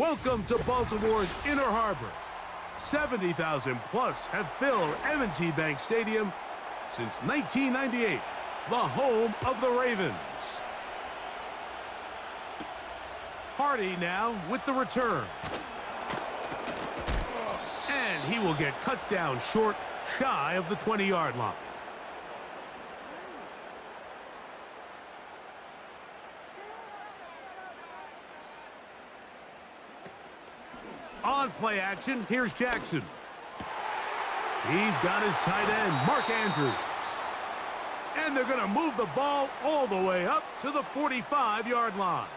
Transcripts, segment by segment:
Welcome to Baltimore's Inner Harbor. 70,000 plus have filled M&T Bank Stadium since 1998, the home of the Ravens. Hardy now with the return. And he will get cut down short, shy of the 20-yard line. On play action, here's Jackson. He's got his tight end, Mark Andrews. And they're going to move the ball all the way up to the 45-yard line.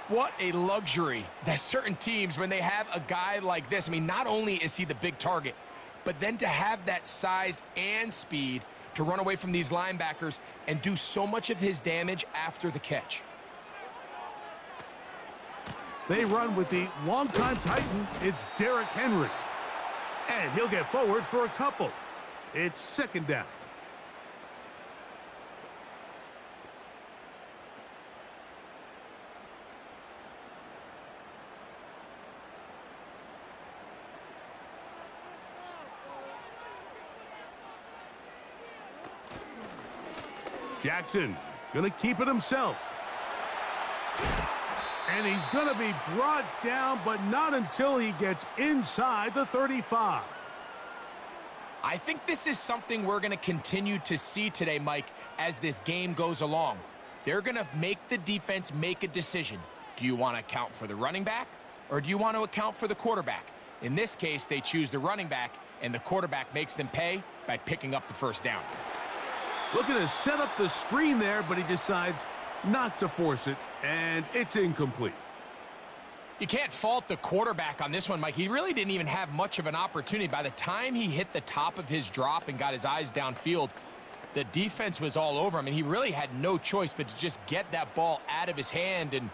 What a luxury that certain teams, when they have a guy like this, I mean, not only is he the big target, but then to have that size and speed to run away from these linebackers and do so much of his damage after the catch. They run with the longtime Titan. It's Derrick Henry. And he'll get forward for a couple. It's second down. Jackson gonna keep it himself. And he's going to be brought down, but not until he gets inside the 35. I think this is something we're going to continue to see today, Mike, as this game goes along. They're going to make the defense make a decision. Do you want to account for the running back, or do you want to account for the quarterback? In this case, they choose the running back, and the quarterback makes them pay by picking up the first down. Looking to set up the screen there, but he decides not to force it, and it's incomplete. You can't fault the quarterback on this one, Mike. He really didn't even have much of an opportunity. By the time he hit the top of his drop and got his eyes downfield, the defense was all over him, and he really had no choice but to just get that ball out of his hand and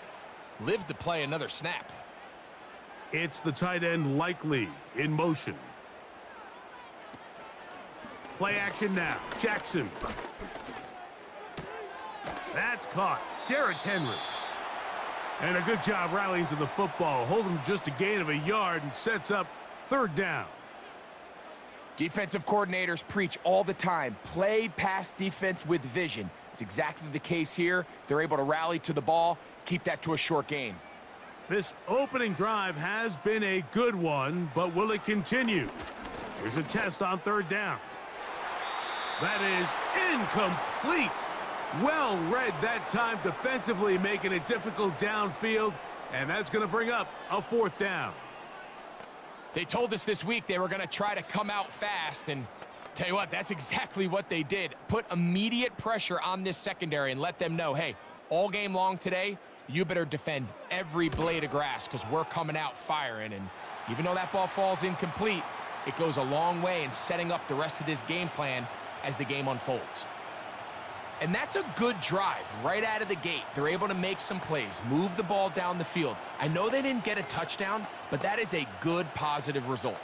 live to play another snap. It's the tight end Likely in motion. Play action now. Jackson. That's caught. Derrick Henry. And a good job rallying to the football. Holding just a gain of a yard and sets up third down. Defensive coordinators preach all the time. Play pass defense with vision. It's exactly the case here. They're able to rally to the ball, keep that to a short gain. This opening drive has been a good one, but will it continue? Here's a test on third down. That is incomplete. Well read that time defensively, making it difficult downfield, and that's going to bring up a fourth down. They told us this week they were going to try to come out fast, and tell you what, that's exactly what they did. Put immediate pressure on this secondary and let them know, hey, all game long today, you better defend every blade of grass because we're coming out firing. And even though that ball falls incomplete, it goes a long way in setting up the rest of this game plan as the game unfolds. And that's a good drive right out of the gate. They're able to make some plays, move the ball down the field. I know they didn't get a touchdown, but that is a good, positive result.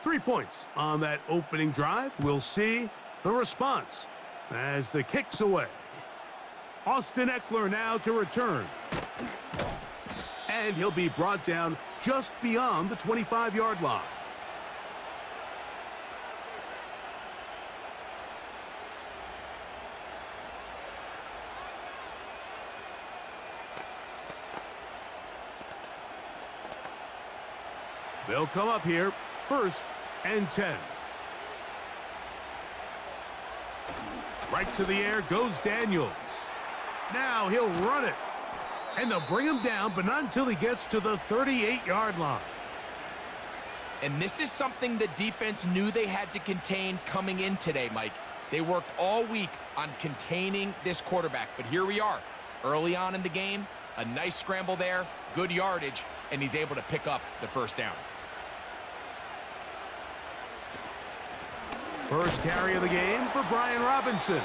Three points on that opening drive. We'll see the response as the kick's away. Austin Eckler now to return. And he'll be brought down just beyond the 25-yard line. They'll come up here, 1st and 10. Right to the air goes Daniels. Now he'll run it. And they'll bring him down, but not until he gets to the 38-yard line. And this is something the defense knew they had to contain coming in today, Mike. They worked all week on containing this quarterback, but here we are. Early on in the game, a nice scramble there, good yardage, and he's able to pick up the first down. First carry of the game for Brian Robinson.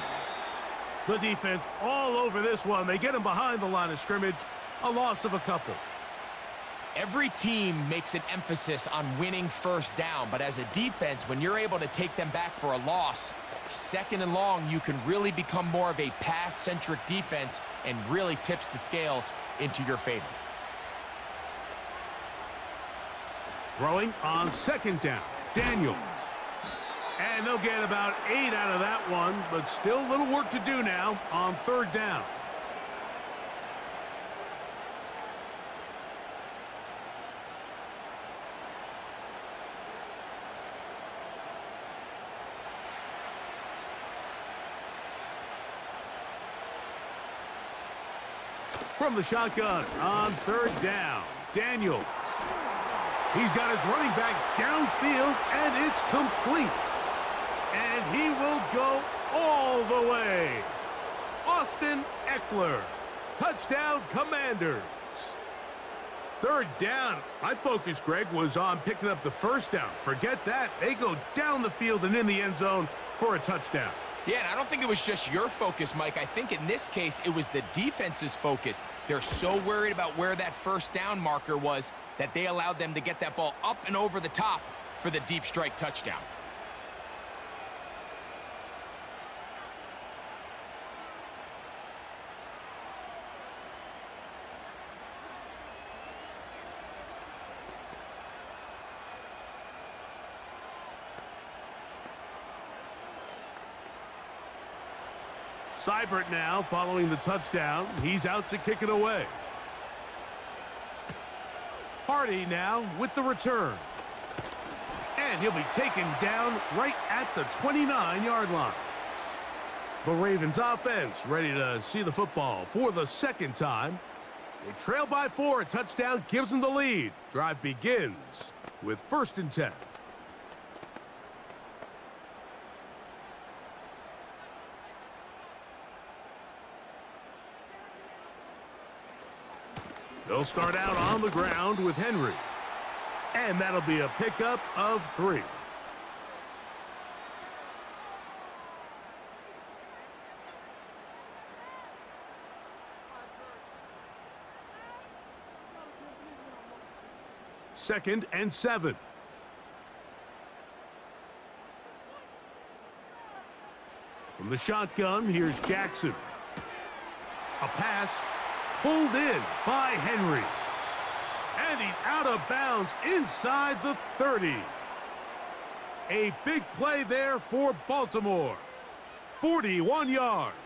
The defense all over this one. They get him behind the line of scrimmage. A loss of a couple. Every team makes an emphasis on winning first down, but as a defense, when you're able to take them back for a loss, second and long, you can really become more of a pass-centric defense and really tips the scales into your favor. Throwing on second down, Daniels. And they'll get about 8 out of that one, but still a little work to do now on third down. From the shotgun on third down, Daniels. He's got his running back downfield, and it's complete. And he will go all the way. Austin Eckler. Touchdown, Commanders. Third down. My focus, Greg, was on picking up the first down. Forget that. They go down the field and in the end zone for a touchdown. Yeah, and I don't think it was just your focus, Mike. I think in this case, it was the defense's focus. They're so worried about where that first down marker was that they allowed them to get that ball up and over the top for the deep strike touchdown. Seibert now following the touchdown. He's out to kick it away. Hardy now with the return. And he'll be taken down right at the 29-yard line. The Ravens offense ready to see the football for the second time. They trail by 4. A touchdown gives them the lead. Drive begins with 1st and 10. They'll start out on the ground with Henry. And that'll be a pickup of 3. Second and 7. From the shotgun, here's Jackson. A pass. Pulled in by Henry. And he's out of bounds inside the 30. A big play there for Baltimore. 41 yards.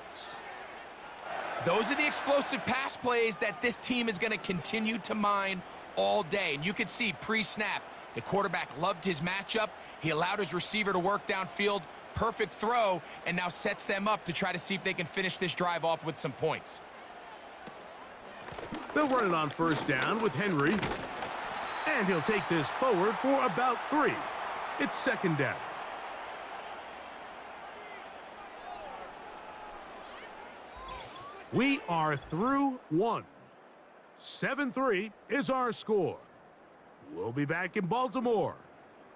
Those are the explosive pass plays that this team is going to continue to mine all day. And you could see pre-snap, the quarterback loved his matchup. He allowed his receiver to work downfield. Perfect throw, and now sets them up to try to see if they can finish this drive off with some points. They'll run it on first down with Henry. And he'll take this forward for about 3. It's second down. We are through 1. 7-3 is our score. We'll be back in Baltimore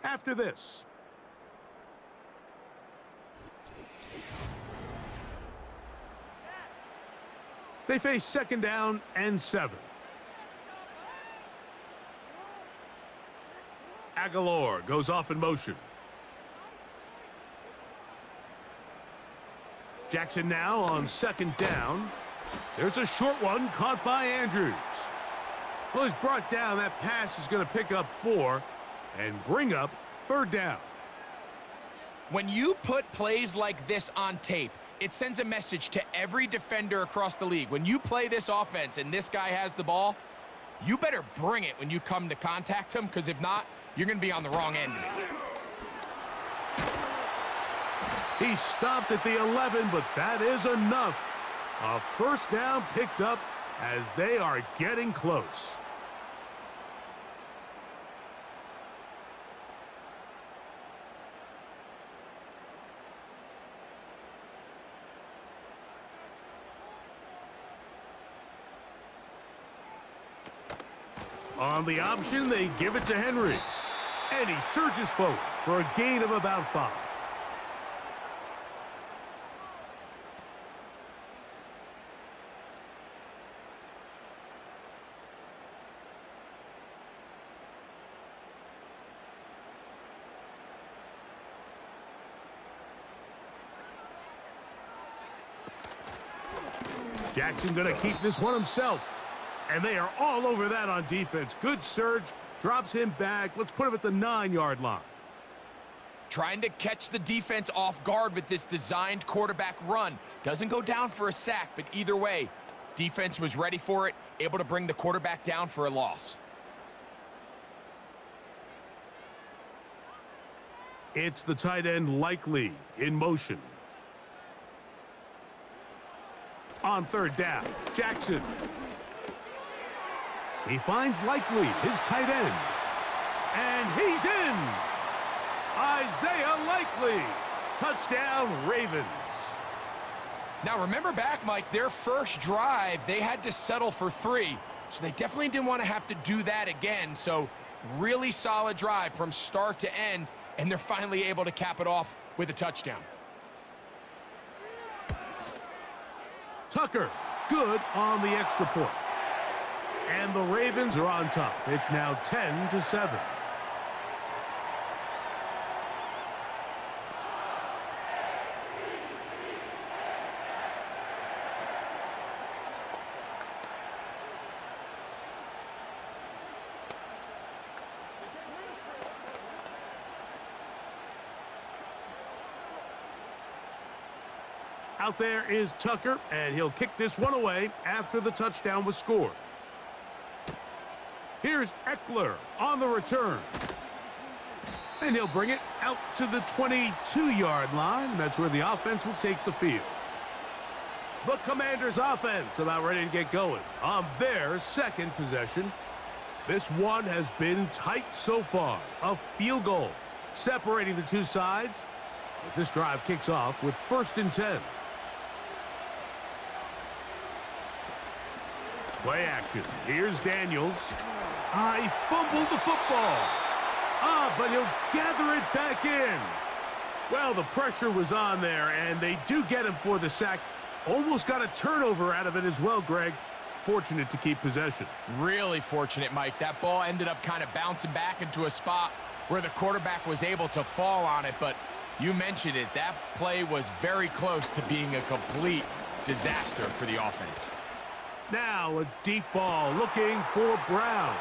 after this. They face second down and 7. Aguilar goes off in motion. Jackson now on second down. There's a short one caught by Andrews. Well, he's brought down. That pass is going to pick up 4 and bring up third down. When you put plays like this on tape, it sends a message to every defender across the league. When you play this offense and this guy has the ball, you better bring it when you come to contact him, because if not, you're going to be on the wrong end of it. He stopped at the 11, but that is enough. A first down picked up as they are getting close. On the option, they give it to Henry. And he surges forward for a gain of about 5. Jackson going to keep this one himself. And they are all over that on defense. Good surge, drops him back. Let's put him at the 9-yard line. Trying to catch the defense off guard with this designed quarterback run. Doesn't go down for a sack, but either way, defense was ready for it, able to bring the quarterback down for a loss. It's the tight end Likely in motion. On third down, Jackson. He finds Likely, his tight end. And he's in! Isaiah Likely. Touchdown, Ravens. Now remember back, Mike, their first drive, they had to settle for 3. So they definitely didn't want to have to do that again. So really solid drive from start to end, and they're finally able to cap it off with a touchdown. Tucker, good on the extra point. And the Ravens are on top. It's now 10-7. Out there is Tucker, and he'll kick this one away after the touchdown was scored. Here's Eckler on the return. And he'll bring it out to the 22-yard line. That's where the offense will take the field. The Commanders' offense about ready to get going on their second possession. This one has been tight so far. A field goal separating the two sides as this drive kicks off with 1st and 10. Play action. Here's Daniels. He fumbled the football. But he'll gather it back in. Well, the pressure was on there, and they do get him for the sack. Almost got a turnover out of it as well, Greg. Fortunate to keep possession. Really fortunate, Mike. That ball ended up kind of bouncing back into a spot where the quarterback was able to fall on it, but you mentioned it. That play was very close to being a complete disaster for the offense. Now a deep ball looking for Brown.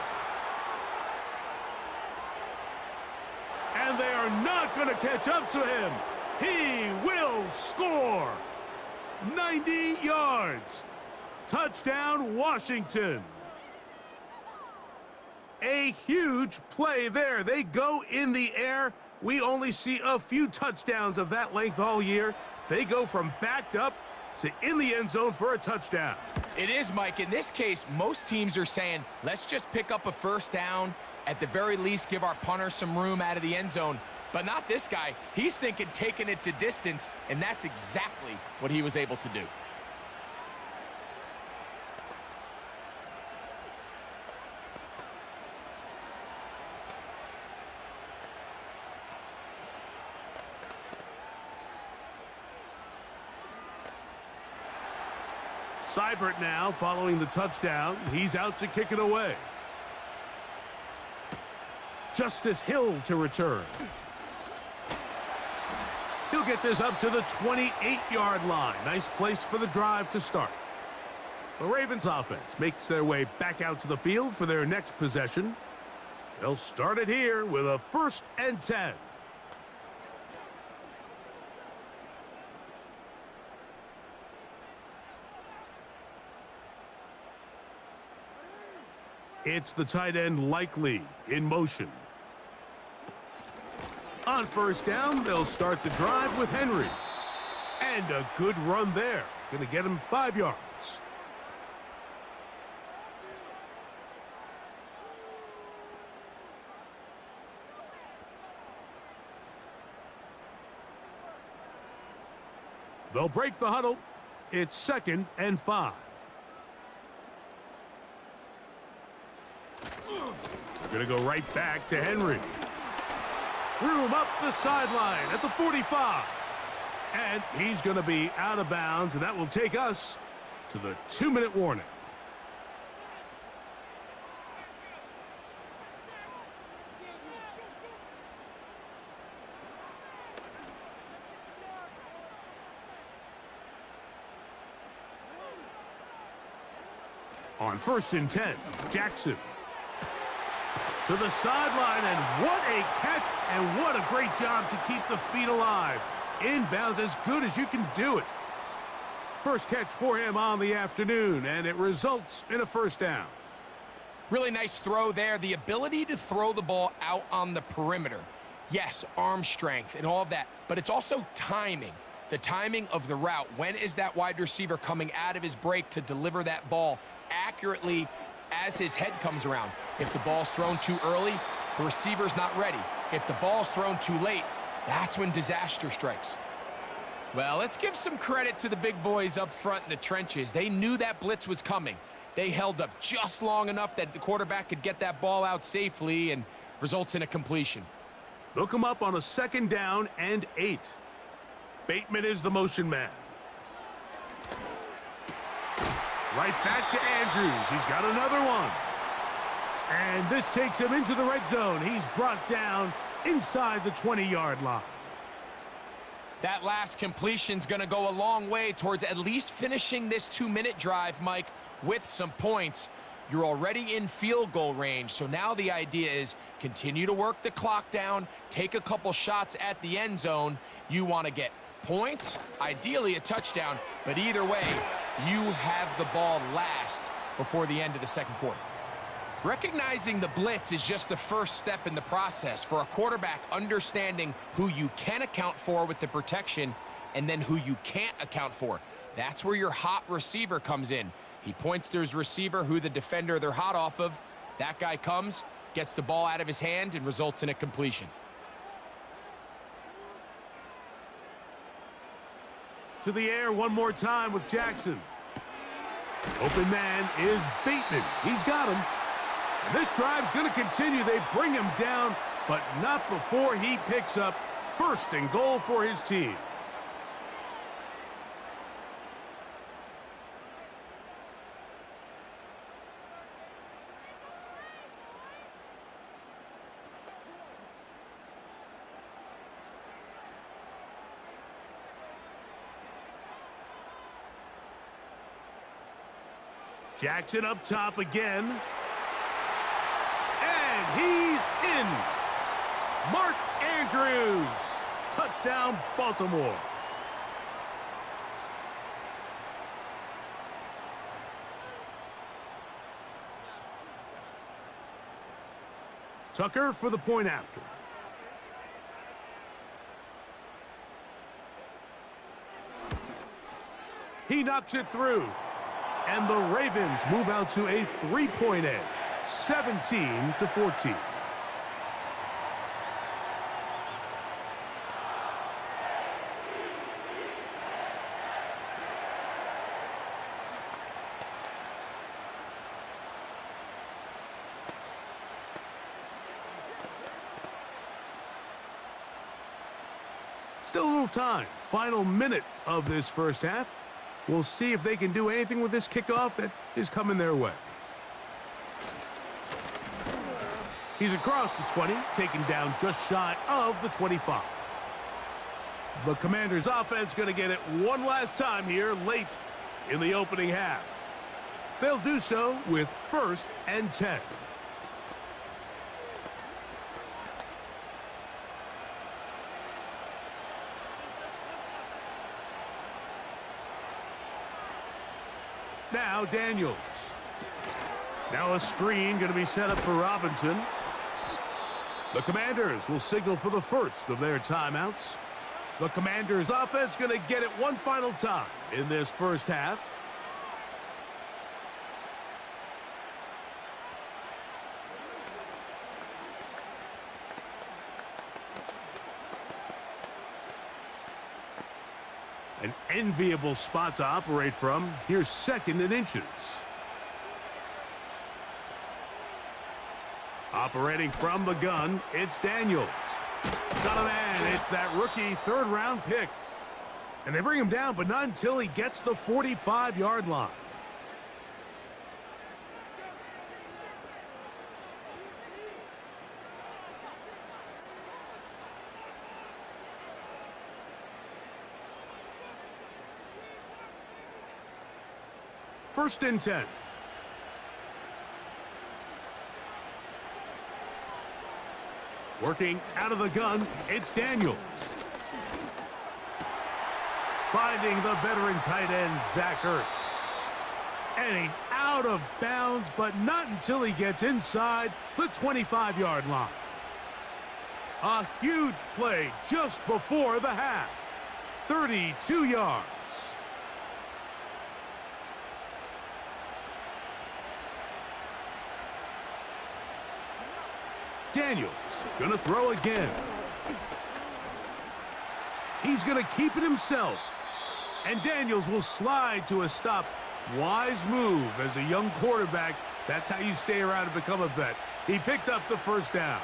And they are not going to catch up to him. He will score. 90 yards. Touchdown, Washington. A huge play there. They go in the air. We only see a few touchdowns of that length all year. They go from backed up to in the end zone for a touchdown. It is, Mike. In this case, most teams are saying, let's just pick up a first down. At the very least, give our punter some room out of the end zone. But not this guy. He's thinking taking it to distance, and that's exactly what he was able to do. Seibert now following the touchdown. He's out to kick it away. Justice Hill to return. He'll get this up to the 28-yard line. Nice place for the drive to start. The Ravens offense makes their way back out to the field for their next possession. They'll start it here with a 1st and 10. It's the tight end Likely in motion. On 1st down, they'll start the drive with Henry. And a good run there. Going to get him 5 yards. They'll break the huddle. It's 2nd and 5. They're going to go right back to Henry. Room up the sideline at the 45. And he's going to be out of bounds, and that will take us to the 2-minute warning. On 1st and 10, Jackson. To the sideline, and what a catch, and what a great job to keep the feet alive. Inbounds as good as you can do it. First catch for him on the afternoon, and it results in a first down. Really nice throw there. The ability to throw the ball out on the perimeter. Yes, arm strength and all of that, but it's also timing. The timing of the route. When is that wide receiver coming out of his break to deliver that ball accurately as his head comes around? If the ball's thrown too early, the receiver's not ready. If the ball's thrown too late, that's when disaster strikes. Well, let's give some credit to the big boys up front in the trenches. They knew that blitz was coming. They held up just long enough that the quarterback could get that ball out safely, and results in a completion. They'll come up on a 2nd down and 8. Bateman is the motion man. Right back to Andrews. He's got another one. And this takes him into the red zone. He's brought down inside the 20-yard line. That last completion's going to go a long way towards at least finishing this 2-minute drive, Mike, with some points. You're already in field goal range, so now the idea is continue to work the clock down, take a couple shots at the end zone. You want to get points, ideally a touchdown, but either way, you have the ball last before the end of the second quarter. Recognizing the blitz is just the first step in the process for a quarterback, understanding who you can account for with the protection and then who you can't account for. That's where your hot receiver comes in. He points to his receiver, who the defender they're hot off of. That guy comes, gets the ball out of his hand, and results in a completion. To the air one more time with Jackson. Open man is Bateman. He's got him. And this drive's going to continue. They bring him down, but not before he picks up 1st and goal for his team. Jackson up top again. And he's in. Mark Andrews. Touchdown, Baltimore. Tucker for the point after. He knocks it through. And the Ravens move out to a 3-point edge, 17-14. Still a little time. Final minute of this first half. We'll see if they can do anything with this kickoff that is coming their way. He's across the 20, taken down just shy of the 25. The Commanders' offense going to get it one last time here late in the opening half. They'll do so with 1st and 10. Now Daniels. Now a screen going to be set up for Robinson. The Commanders will signal for the first of their timeouts. The Commanders' offense going to get it one final time in this first half. An enviable spot to operate from. Here's 2nd and inches. Operating from the gun, it's Daniels. Got a man. It's that rookie 3rd-round pick. And they bring him down, but not until he gets the 45-yard line. First and 10. Working out of the gun, it's Daniels. Finding the veteran tight end, Zach Ertz. And he's out of bounds, but not until he gets inside the 25-yard line. A huge play just before the half. 32 yards. Daniels gonna throw again. He's gonna keep it himself. And Daniels will slide to a stop. Wise move as a young quarterback. That's how you stay around and become a vet. He picked up the first down.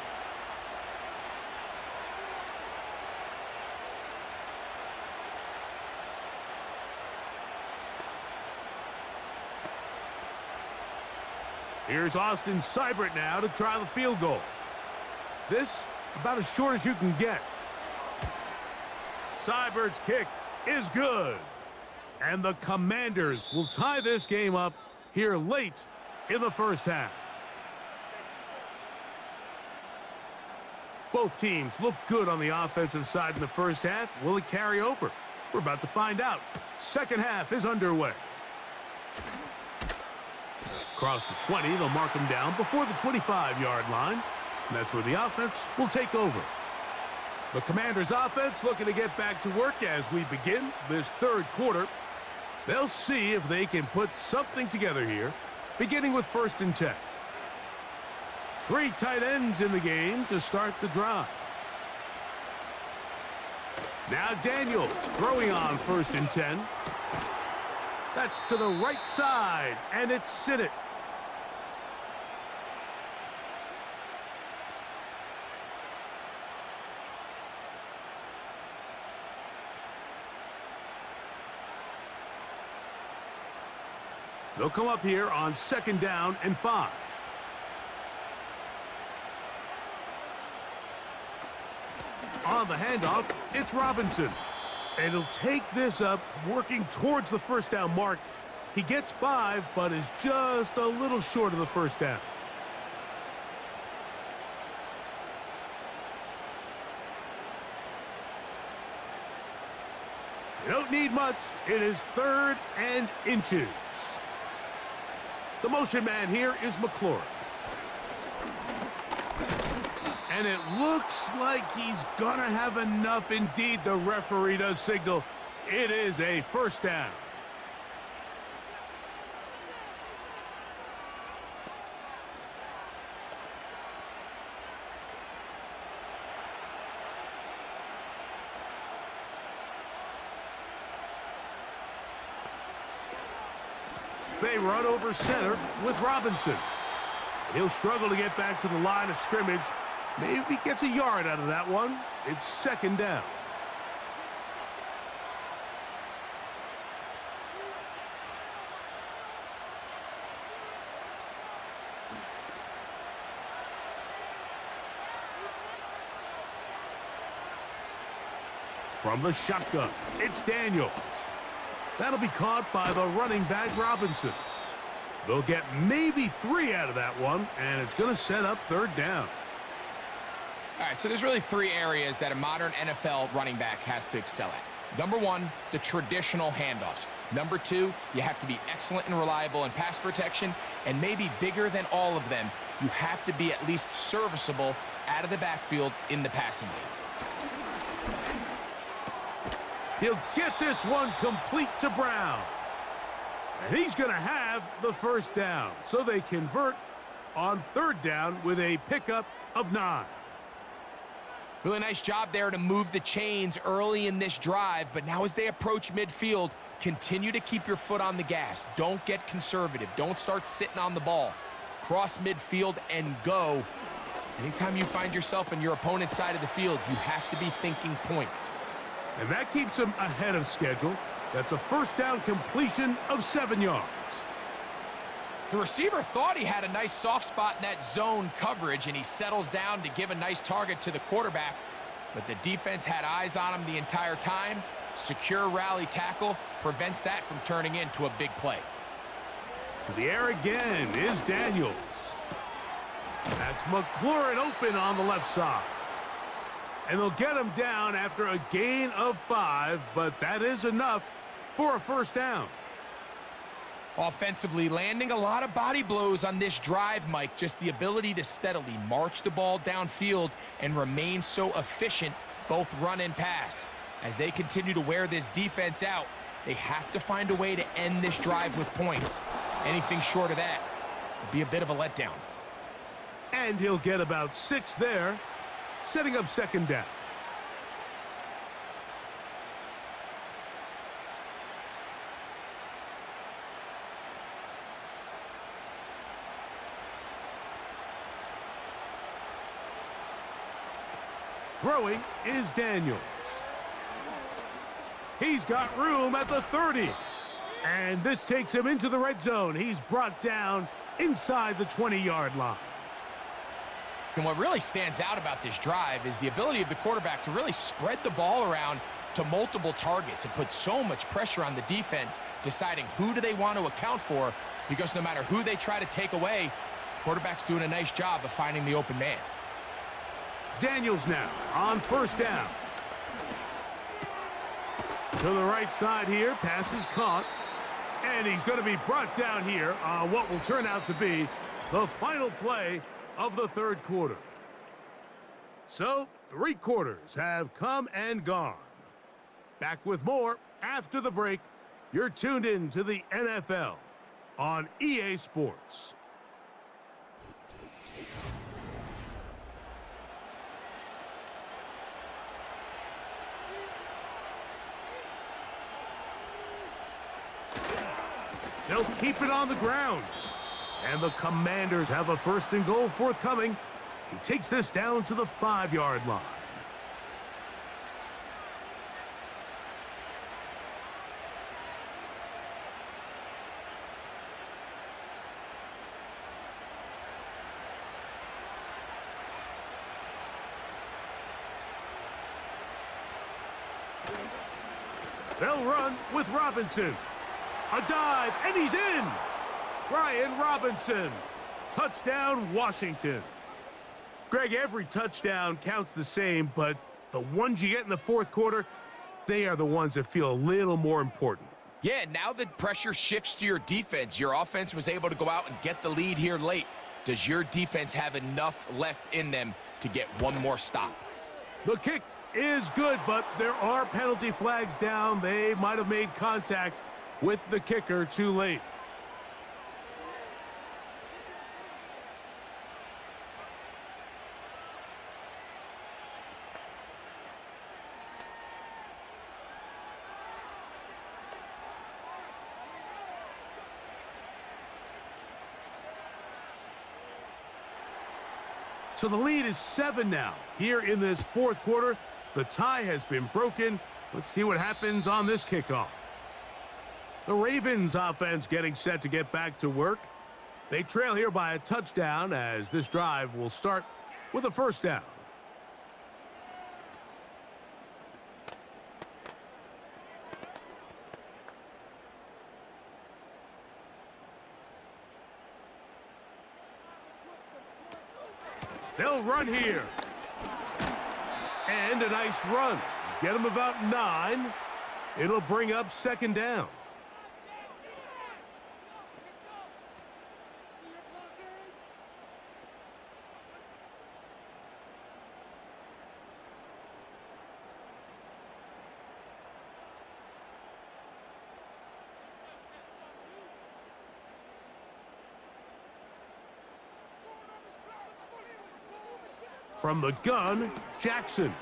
Here's Austin Seibert now to try the field goal. This about as short as you can get. Seibert's kick is good. And the Commanders will tie this game up here late in the first half. Both teams look good on the offensive side in the first half. Will it carry over? We're about to find out. Second half is underway. Across the 20, they'll mark him down before the 25-yard line. And that's where the offense will take over. The Commanders' offense looking to get back to work as we begin this third quarter. They'll see if they can put something together here, beginning with 1st and 10. 3 tight ends in the game to start the drive. Now Daniels throwing on 1st and 10. That's to the right side, and it's Sinnott. They'll come up here on 2nd down and 5. On the handoff, it's Robinson. And he'll take this up, working towards the 1st down mark. He gets 5, but is just a little short of the 1st down. You don't need much. It is 3rd and inches. The motion man here is McLaurin. And it looks like he's going to have enough. Indeed, the referee does signal. It is a 1st down. They run over center with Robinson. He'll struggle to get back to the line of scrimmage. Maybe he gets a yard out of that one. It's 2nd down. From the shotgun, it's Daniels. That'll be caught by the running back, Robinson. They'll get maybe 3 out of that one, and it's going to set up 3rd down. All right, so there's really 3 areas that a modern NFL running back has to excel at. Number 1, the traditional handoffs. Number 2, you have to be excellent and reliable in pass protection, and maybe bigger than all of them, you have to be at least serviceable out of the backfield in the passing game. He'll get this one complete to Brown. And he's going to have the 1st down. So they convert on 3rd down with a pickup of 9. Really nice job there to move the chains early in this drive. But now as they approach midfield, continue to keep your foot on the gas. Don't get conservative. Don't start sitting on the ball. Cross midfield and go. Anytime you find yourself on your opponent's side of the field, you have to be thinking points. And that keeps him ahead of schedule. That's a 1st down completion of 7 yards. The receiver thought he had a nice soft spot in that zone coverage, and he settles down to give a nice target to the quarterback. But the defense had eyes on him the entire time. Secure rally tackle prevents that from turning into a big play. To the air again is Daniels. That's McLaurin open on the left side. And they'll get him down after a gain of 5, but that is enough for a first down. Offensively, landing a lot of body blows on this drive, Mike. Just the ability to steadily march the ball downfield and remain so efficient, both run and pass. As they continue to wear this defense out, they have to find a way to end this drive with points. Anything short of that would be a bit of a letdown. And he'll get about 6 there, setting up second down. Throwing is Daniels. He's got room at the 30. And this takes him into the red zone. He's brought down inside the 20-yard line. And what really stands out about this drive is the ability of the quarterback to really spread the ball around to multiple targets and put so much pressure on the defense, deciding who do they want to account for, because no matter who they try to take away, the quarterback's doing a nice job of finding the open man. Daniels now on first down. To the right side here, pass is caught. And he's going to be brought down here on what will turn out to be the final play of the third quarter. So, 3 quarters have come and gone. Back with more after the break. You're tuned in to the NFL on EA Sports. They'll keep it on the ground. And the Commanders have a first and goal forthcoming. He takes this down to the 5-yard line. They'll run with Robinson. A dive, and he's in! Brian Robinson. Touchdown, Washington. Greg, every touchdown counts the same, but the ones you get in the fourth quarter, they are the ones that feel a little more important. Yeah, now the pressure shifts to your defense. Your offense was able to go out and get the lead here late. Does your defense have enough left in them to get one more stop? The kick is good, but there are penalty flags down. They might have made contact with the kicker too late. So the lead is 7 now. Here in this fourth quarter, the tie has been broken. Let's see what happens on this kickoff. The Ravens offense getting set to get back to work. They trail here by a touchdown as this drive will start with a first down. They'll run here. And a nice run. Get them about 9. It'll bring up second down. From the gun, Jackson.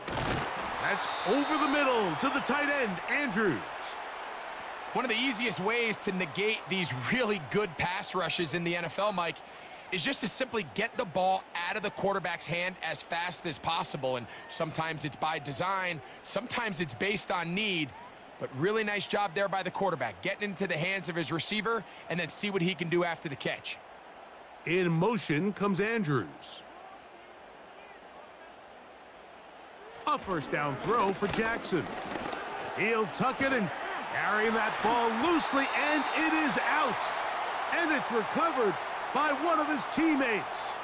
That's over the middle to the tight end, Andrews. One of the easiest ways to negate these really good pass rushes in the NFL, Mike, is just to simply get the ball out of the quarterback's hand as fast as possible. And sometimes it's by design, sometimes it's based on need. But really nice job there by the quarterback, getting into the hands of his receiver and then see what he can do after the catch. In motion comes Andrews. A first down throw for Jackson. He'll tuck it and carry that ball loosely, and it is out. And it's recovered by one of his teammates.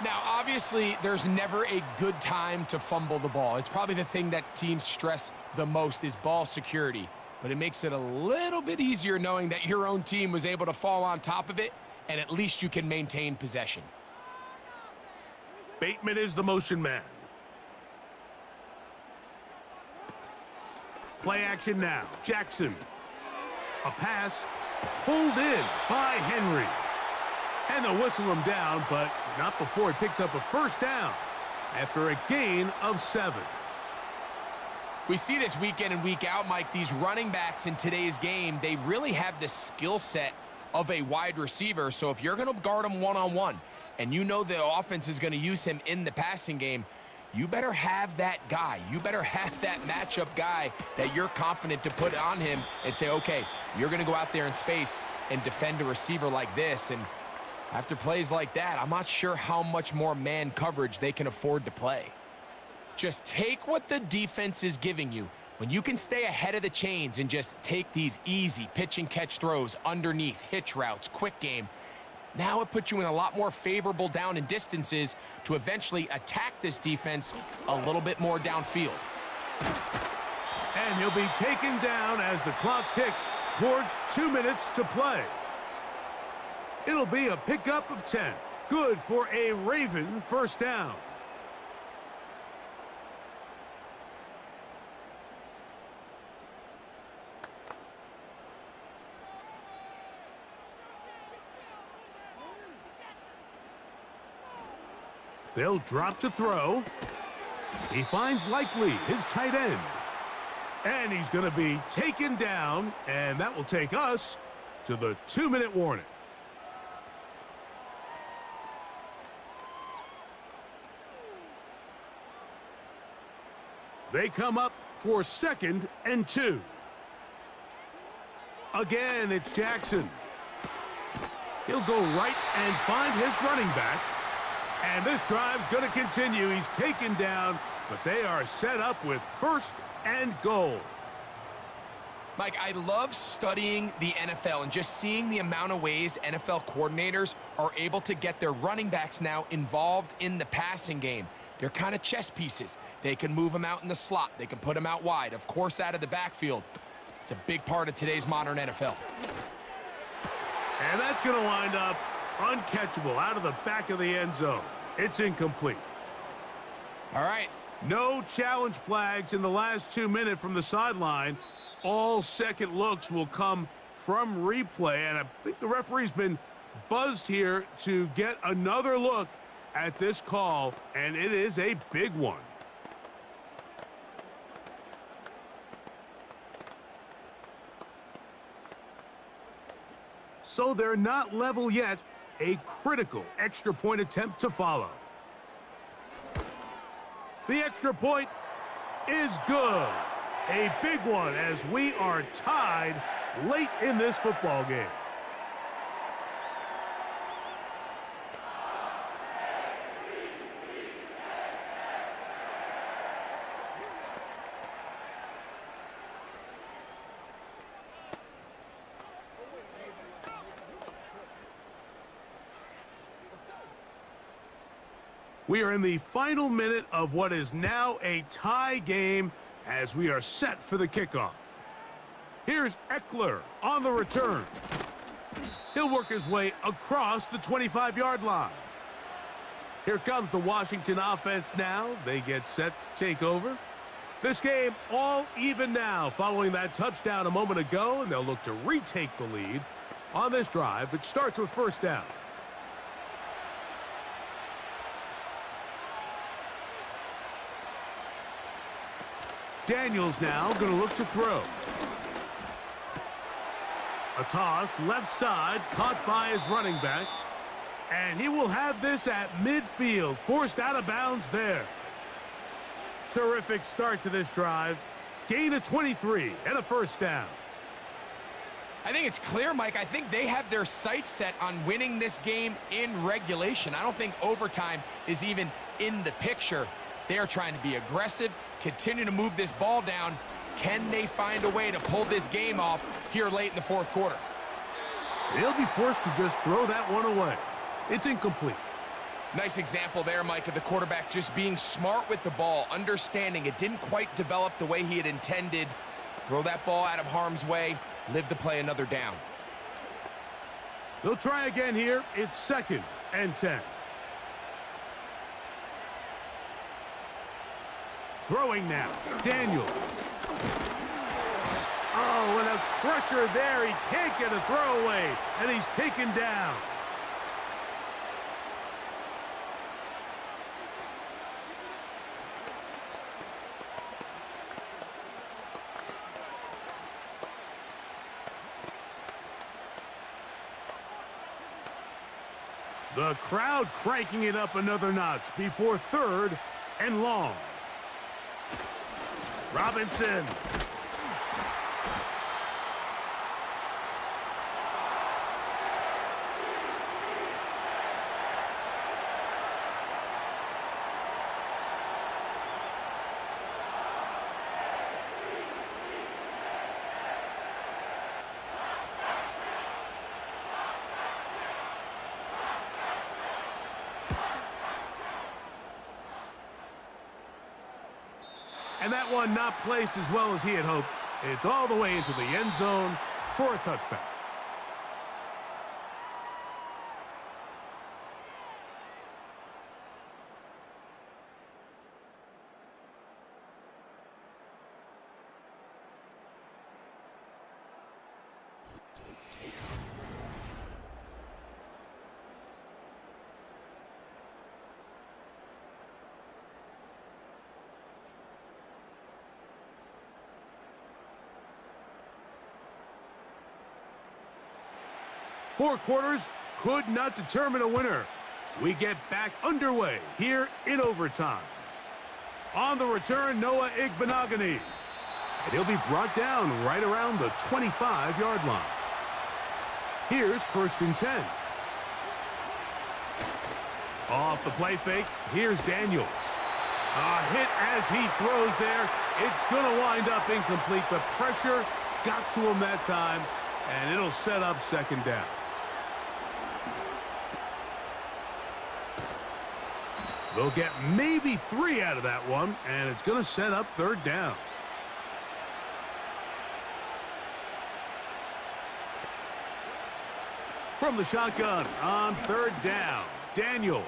Now, obviously, there's never a good time to fumble the ball. It's probably the thing that teams stress the most is ball security. But it makes it a little bit easier knowing that your own team was able to fall on top of it, and at least you can maintain possession. Bateman is the motion man. Play action now. Jackson. A pass pulled in by Henry. And they'll whistle him down, but not before he picks up a first down after a gain of 7. We see this week in and week out, Mike. These running backs in today's game, they really have the skill set of a wide receiver. So if you're going to guard him one-on-one and you know the offense is going to use him in the passing game, you better have that guy. You better have that matchup guy that you're confident to put on him and say, okay, you're going to go out there in space and defend a receiver like this. And after plays like that, I'm not sure how much more man coverage they can afford to play. Just take what the defense is giving you. When you can stay ahead of the chains and just take these easy pitch and catch throws underneath, hitch routes, quick game, now it puts you in a lot more favorable down and distances to eventually attack this defense a little bit more downfield. And he'll be taken down as the clock ticks towards 2 minutes to play. It'll be a pickup of 10. Good for a Raven first down. They'll drop to throw. He finds Likely, his tight end. And he's going to be taken down, and that will take us to the 2-minute warning. They come up for 2nd and 2. Again, it's Jackson. He'll go right and find his running back. And this drive's going to continue. He's taken down, but they are set up with 1st and goal. Mike, I love studying the NFL and just seeing the amount of ways NFL coordinators are able to get their running backs now involved in the passing game. They're kind of chess pieces. They can move them out in the slot. They can put them out wide, of course, out of the backfield. It's a big part of today's modern NFL. And that's going to wind up uncatchable out of the back of the end zone. It's incomplete. All right. No challenge flags in the last 2 minutes from the sideline. All second looks will come from replay, and I think the referee's been buzzed here to get another look at this call, and it is a big one. So they're not level yet. A critical extra point attempt to follow. The extra point is good. A big one as we are tied late in this football game. We are in the final minute of what is now a tie game as we are set for the kickoff. Here's Eckler on the return. He'll work his way across the 25-yard line. Here comes the Washington offense now. They get set to take over. This game all even now following that touchdown a moment ago, and they'll look to retake the lead on this drive. It starts with 1st down. Daniels now going to look to throw. A toss left side caught by his running back. And he will have this at midfield, forced out of bounds there. Terrific start to this drive. Gain of 23 and a 1st down. I think it's clear, Mike. I think they have their sights set on winning this game in regulation. I don't think overtime is even in the picture. They are trying to be aggressive, continue to move this ball down. Can they find a way to pull this game off here late in the 4th quarter? They'll be forced to just throw that one away. It's incomplete. Nice example there, Mike, of the quarterback just being smart with the ball, understanding it didn't quite develop the way he had intended. Throw that ball out of harm's way, live to play another down. They'll try again here. It's 2nd and 10. Throwing now, Daniels. Oh, and a crusher there. He can't get a throwaway, and he's taken down. The crowd cranking it up another notch before 3rd and long. Robinson. And that one not placed as well as he had hoped. It's all the way into the end zone for a touchback. Four quarters could not determine a winner. We get back underway here in overtime. On the return, Noah Igbenogany. And he'll be brought down right around the 25-yard line. Here's 1st and 10. Off the play fake, here's Daniels. A hit as he throws there. It's going to wind up incomplete. The pressure got to him that time, and it'll set up 2nd down. They'll get maybe 3 out of that one, and it's going to set up 3rd down. From the shotgun on 3rd down, Daniels.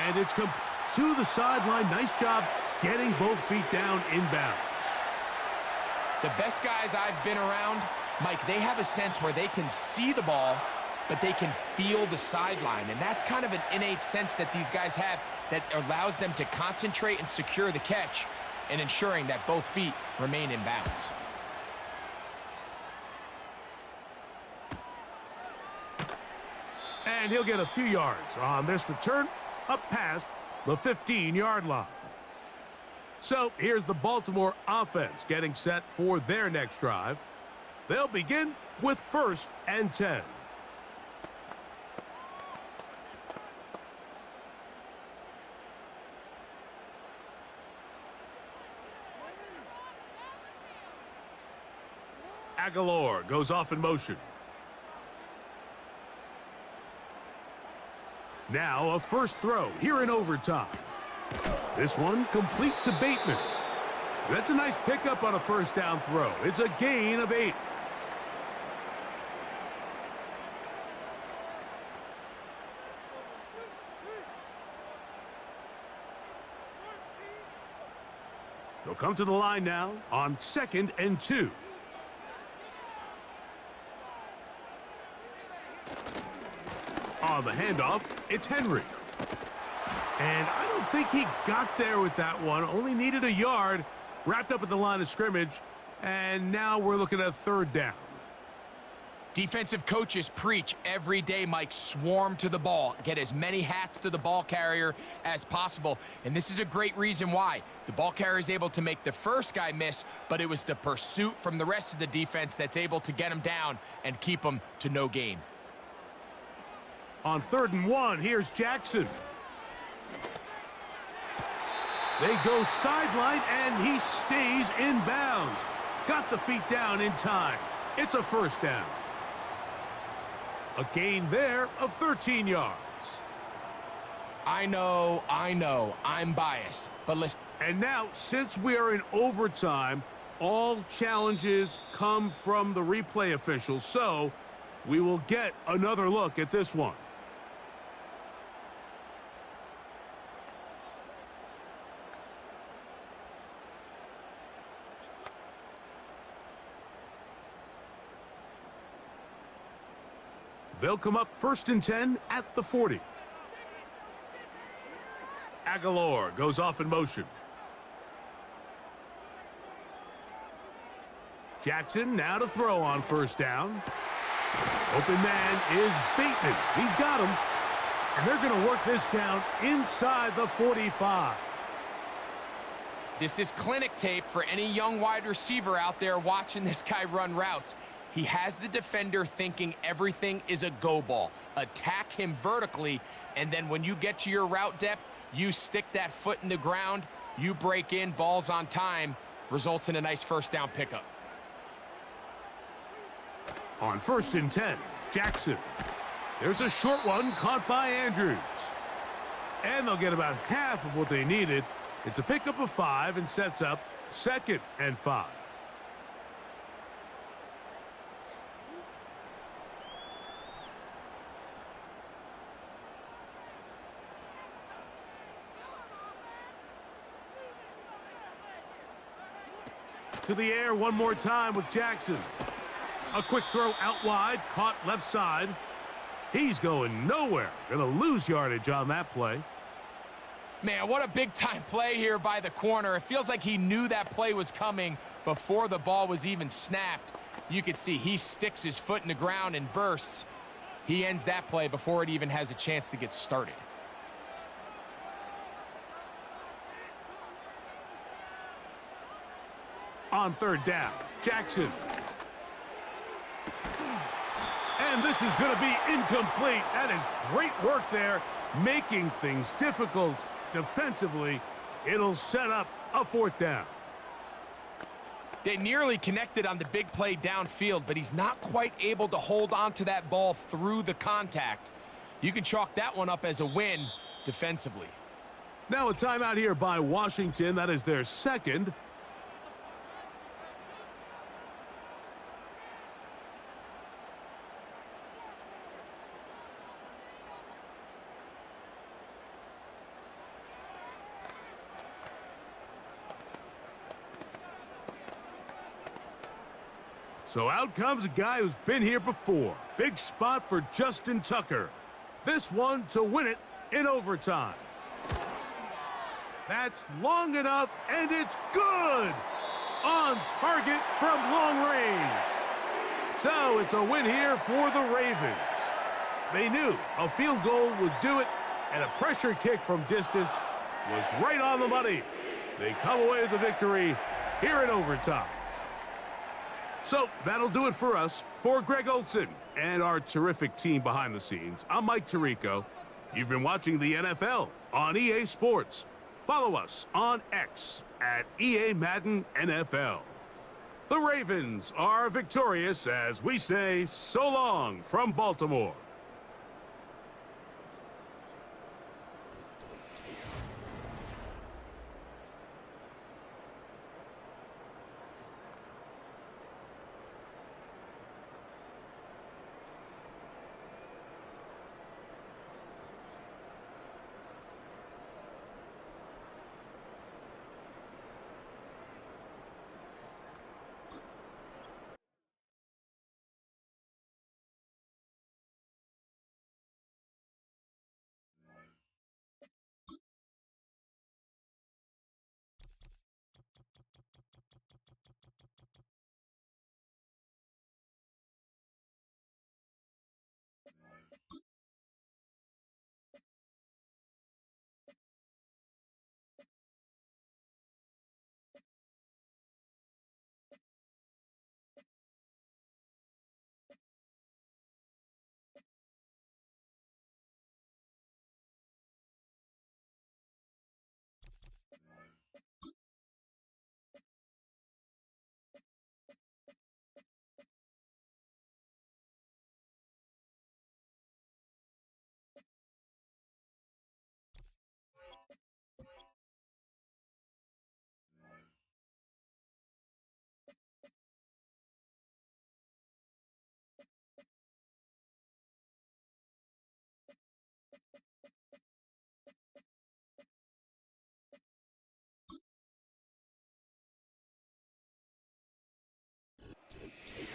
And it's come to the sideline. Nice job getting both feet down inbounds. The best guys I've been around, Mike, they have a sense where they can see the ball, but they can feel the sideline. And that's kind of an innate sense that these guys have that allows them to concentrate and secure the catch and ensuring that both feet remain in bounds. And he'll get a few yards on this return up past the 15-yard line. So here's the Baltimore offense getting set for their next drive. They'll begin with 1st and 10. Aguilar goes off in motion. Now a first throw here in overtime. This one complete to Bateman. That's a nice pickup on a 1st down throw. It's a gain of 8. They'll come to the line now on 2nd and 2. On the handoff, it's Henry. And I don't think he got there with that one. Only needed a yard. Wrapped up at the line of scrimmage. And now we're looking at 3rd down. Defensive coaches preach every day, Mike, swarm to the ball. Get as many hats to the ball carrier as possible. And this is a great reason why. The ball carrier is able to make the first guy miss, but it was the pursuit from the rest of the defense that's able to get him down and keep him to no gain. On 3rd and 1, here's Jackson. They go sideline, and he stays in bounds. Got the feet down in time. It's a 1st down. A gain there of 13 yards. I know, I'm biased, but listen. And now, since we are in overtime, all challenges come from the replay officials, so we will get another look at this one. They'll come up 1st and 10 at the 40. Aguilar goes off in motion. Jackson now to throw on 1st down. Open man is Bateman. He's got him. And they're going to work this down inside the 45. This is clinic tape for any young wide receiver out there watching this guy run routes. He has the defender thinking everything is a go ball. Attack him vertically, and then when you get to your route depth, you stick that foot in the ground, you break in, ball's on time, results in a nice 1st down pickup. On 1st and 10, Jackson. There's a short one caught by Andrews. And they'll get about half of what they needed. It's a pickup of 5 and sets up 2nd and 5. To the air one more time with Jackson. A quick throw out wide, caught left side. He's going nowhere. Going to lose yardage on that play. Man, what a big-time play here by the corner. It feels like he knew that play was coming before the ball was even snapped. You can see he sticks his foot in the ground and bursts. He ends that play before it even has a chance to get started. On 3rd down, Jackson. And this is going to be incomplete. That is great work there, making things difficult defensively. It'll set up a 4th down. They nearly connected on the big play downfield, but he's not quite able to hold on to that ball through the contact. You can chalk that one up as a win defensively. Now a timeout here by Washington. That is their 2nd. So out comes a guy who's been here before. Big spot for Justin Tucker. This one to win it in overtime. That's long enough, and it's good! On target from long range. So it's a win here for the Ravens. They knew a field goal would do it, and a pressure kick from distance was right on the money. They come away with the victory here in overtime. So that'll do it for us. For Greg Olson and our terrific team behind the scenes, I'm Mike Tirico. You've been watching the NFL on EA Sports. Follow us on X at EA Madden NFL. The Ravens are victorious as we say so long from Baltimore.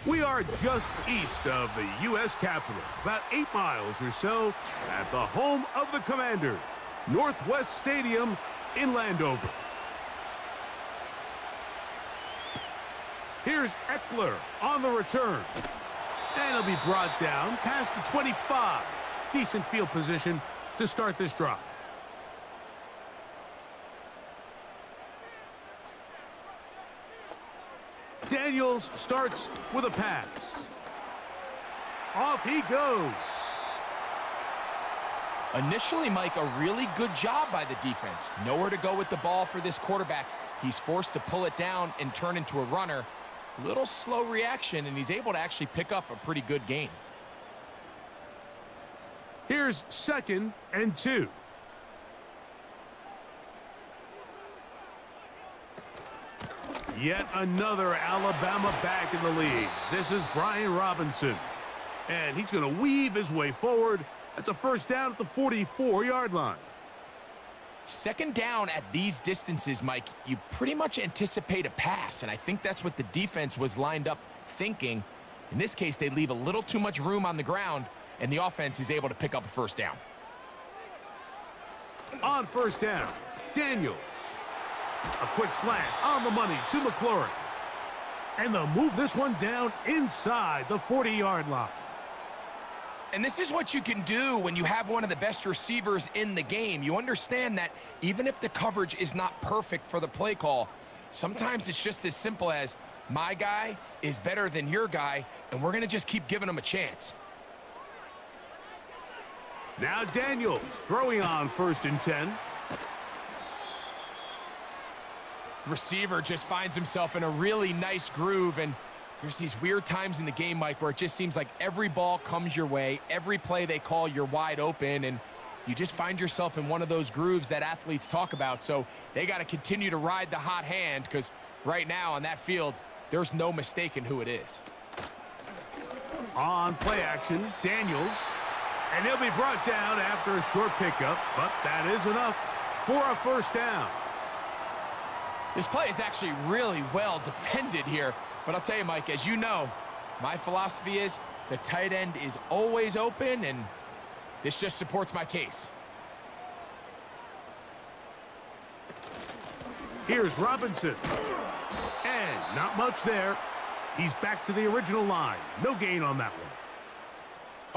We are just east of the U.S. Capitol, about 8 miles or so, at the home of the Commanders, Northwest Stadium in Landover. Here's Eckler on the return. And he'll be brought down past the 25. Decent field position to start this drive. Daniels starts with a pass. Off he goes. Initially, Mike, a really good job by the defense. Nowhere to go with the ball for this quarterback. He's forced to pull it down and turn into a runner. Little slow reaction, and he's able to actually pick up a pretty good gain. Here's 2nd and 2. Yet another Alabama back in the lead. This is Brian Robinson. And he's going to weave his way forward. That's a first down at the 44-yard line. 2nd down at these distances, Mike, you pretty much anticipate a pass, and I think that's what the defense was lined up thinking. In this case, they leave a little too much room on the ground, and the offense is able to pick up a first down. On first down, Daniels. A quick slant on the money to McLaurin. And they'll move this one down inside the 40-yard line. And this is what you can do when you have one of the best receivers in the game. You understand that even if the coverage is not perfect for the play call, sometimes it's just as simple as my guy is better than your guy, and we're going to just keep giving him a chance. Now Daniels throwing on 1st and 10. Receiver just finds himself in a really nice groove, and there's these weird times in the game, Mike, where it just seems like every ball comes your way, every play they call, you're wide open, and you just find yourself in one of those grooves that athletes talk about. So they got to continue to ride the hot hand, because right now on that field, there's no mistaking who it is. On play action, Daniels. And he'll be brought down after a short pickup, but that is enough for a first down. This play is actually really well defended here. But I'll tell you, Mike, as you know, my philosophy is the tight end is always open, and this just supports my case. Here's Robinson. And not much there. He's back to the original line. No gain on that one.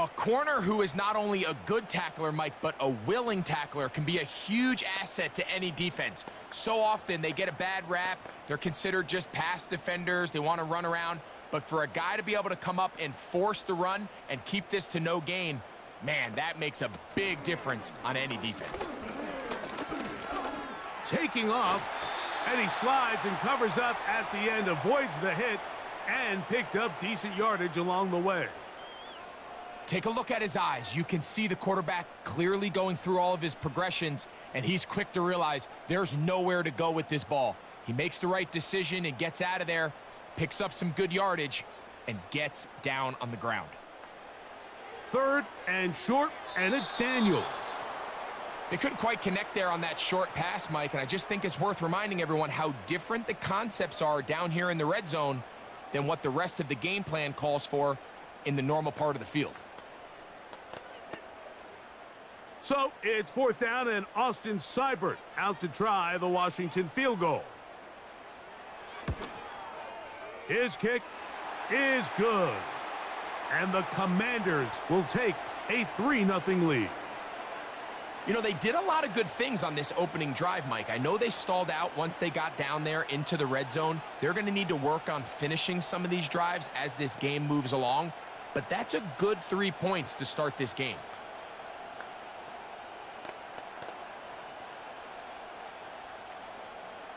A corner who is not only a good tackler, Mike, but a willing tackler can be a huge asset to any defense. So often they get a bad rap. They're considered just pass defenders. They want to run around. But for a guy to be able to come up and force the run and keep this to no gain, man, that makes a big difference on any defense. Taking off, and he slides and covers up at the end, avoids the hit, and picked up decent yardage along the way. Take a look at his eyes. You can see the quarterback clearly going through all of his progressions, and he's quick to realize there's nowhere to go with this ball. He makes the right decision and gets out of there, picks up some good yardage, and gets down on the ground. 3rd and short, and it's Daniels. They couldn't quite connect there on that short pass, Mike, and I just think it's worth reminding everyone how different the concepts are down here in the red zone than what the rest of the game plan calls for in the normal part of the field. So it's 4th down, and Austin Seibert out to try the Washington field goal. His kick is good. And the Commanders will take a 3-0 lead. You know, they did a lot of good things on this opening drive, Mike. I know they stalled out once they got down there into the red zone. They're going to need to work on finishing some of these drives as this game moves along. But that's a good 3 points to start this game.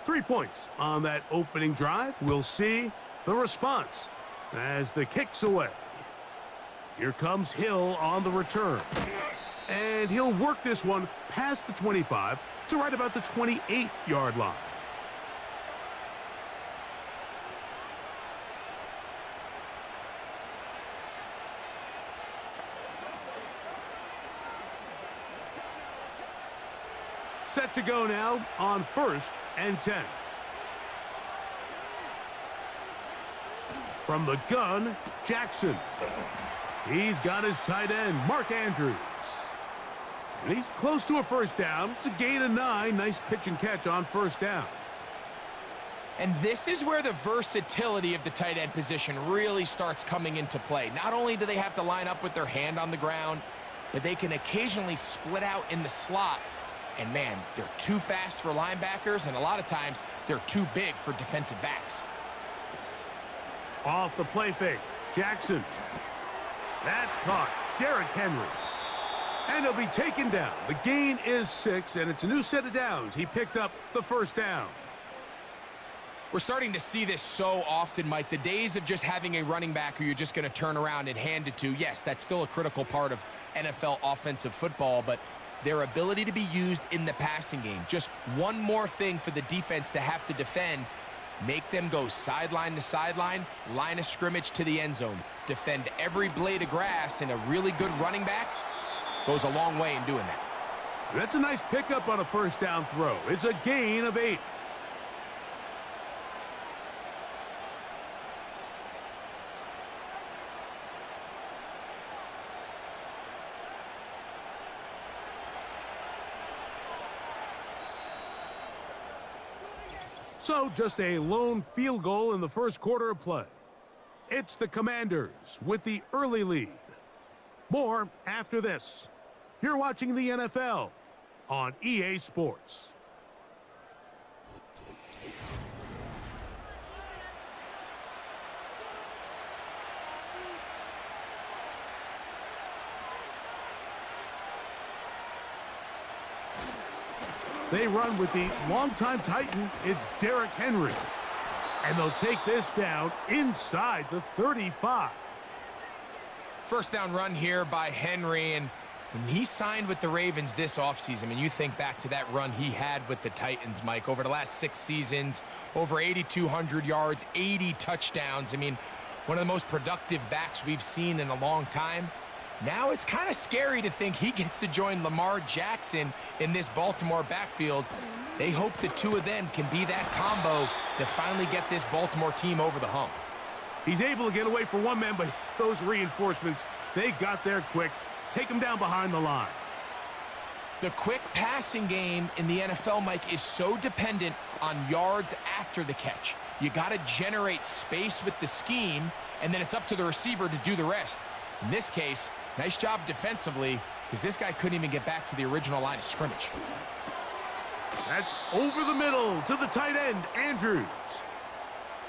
Three points on that opening drive. We'll see the response as the kick's away. Here comes Hill on the return. And he'll work this one past the 25 to right about the 28-yard line. Set to go now on 1st and 10. From the gun, Jackson. He's got his tight end, Mark Andrews. And he's close to a first down. It's a gain of 9. Nice pitch and catch on first down. And this is where the versatility of the tight end position really starts coming into play. Not only do they have to line up with their hand on the ground, but they can occasionally split out in the slot. And man, they're too fast for linebackers, and a lot of times they're too big for defensive backs. Off the play fake, Jackson. That's caught. Derrick Henry. And he'll be taken down. The gain is 6, and it's a new set of downs. He picked up the first down. We're starting to see this so often, Mike. The days of just having a running back who you're just going to turn around and hand it to, yes, that's still a critical part of NFL offensive football, but their ability to be used in the passing game, just one more thing for the defense to have to defend, make them go sideline to sideline, line of scrimmage to the end zone, defend every blade of grass, and a really good running back goes a long way in doing that. That's a nice pickup on a first down throw. It's a gain of 8. So just a lone field goal in the first quarter of play. It's the Commanders with the early lead. More after this. You're watching the NFL on EA Sports. They run with the longtime Titan. It's Derrick Henry. And they'll take this down inside the 35. First down run here by Henry, and when he signed with the Ravens this offseason, I mean, you think back to that run he had with the Titans, Mike, over the last 6 seasons, over 8,200 yards, 80 touchdowns. I mean, one of the most productive backs we've seen in a long time. Now it's kind of scary to think he gets to join Lamar Jackson in this Baltimore backfield. They hope the two of them can be that combo to finally get this Baltimore team over the hump. He's able to get away for one man, but those reinforcements, they got there quick. Take him down behind the line. The quick passing game in the NFL, Mike, is so dependent on yards after the catch. You got to generate space with the scheme, and then it's up to the receiver to do the rest. In this case, nice job defensively, because this guy couldn't even get back to the original line of scrimmage. That's over the middle to the tight end, Andrews.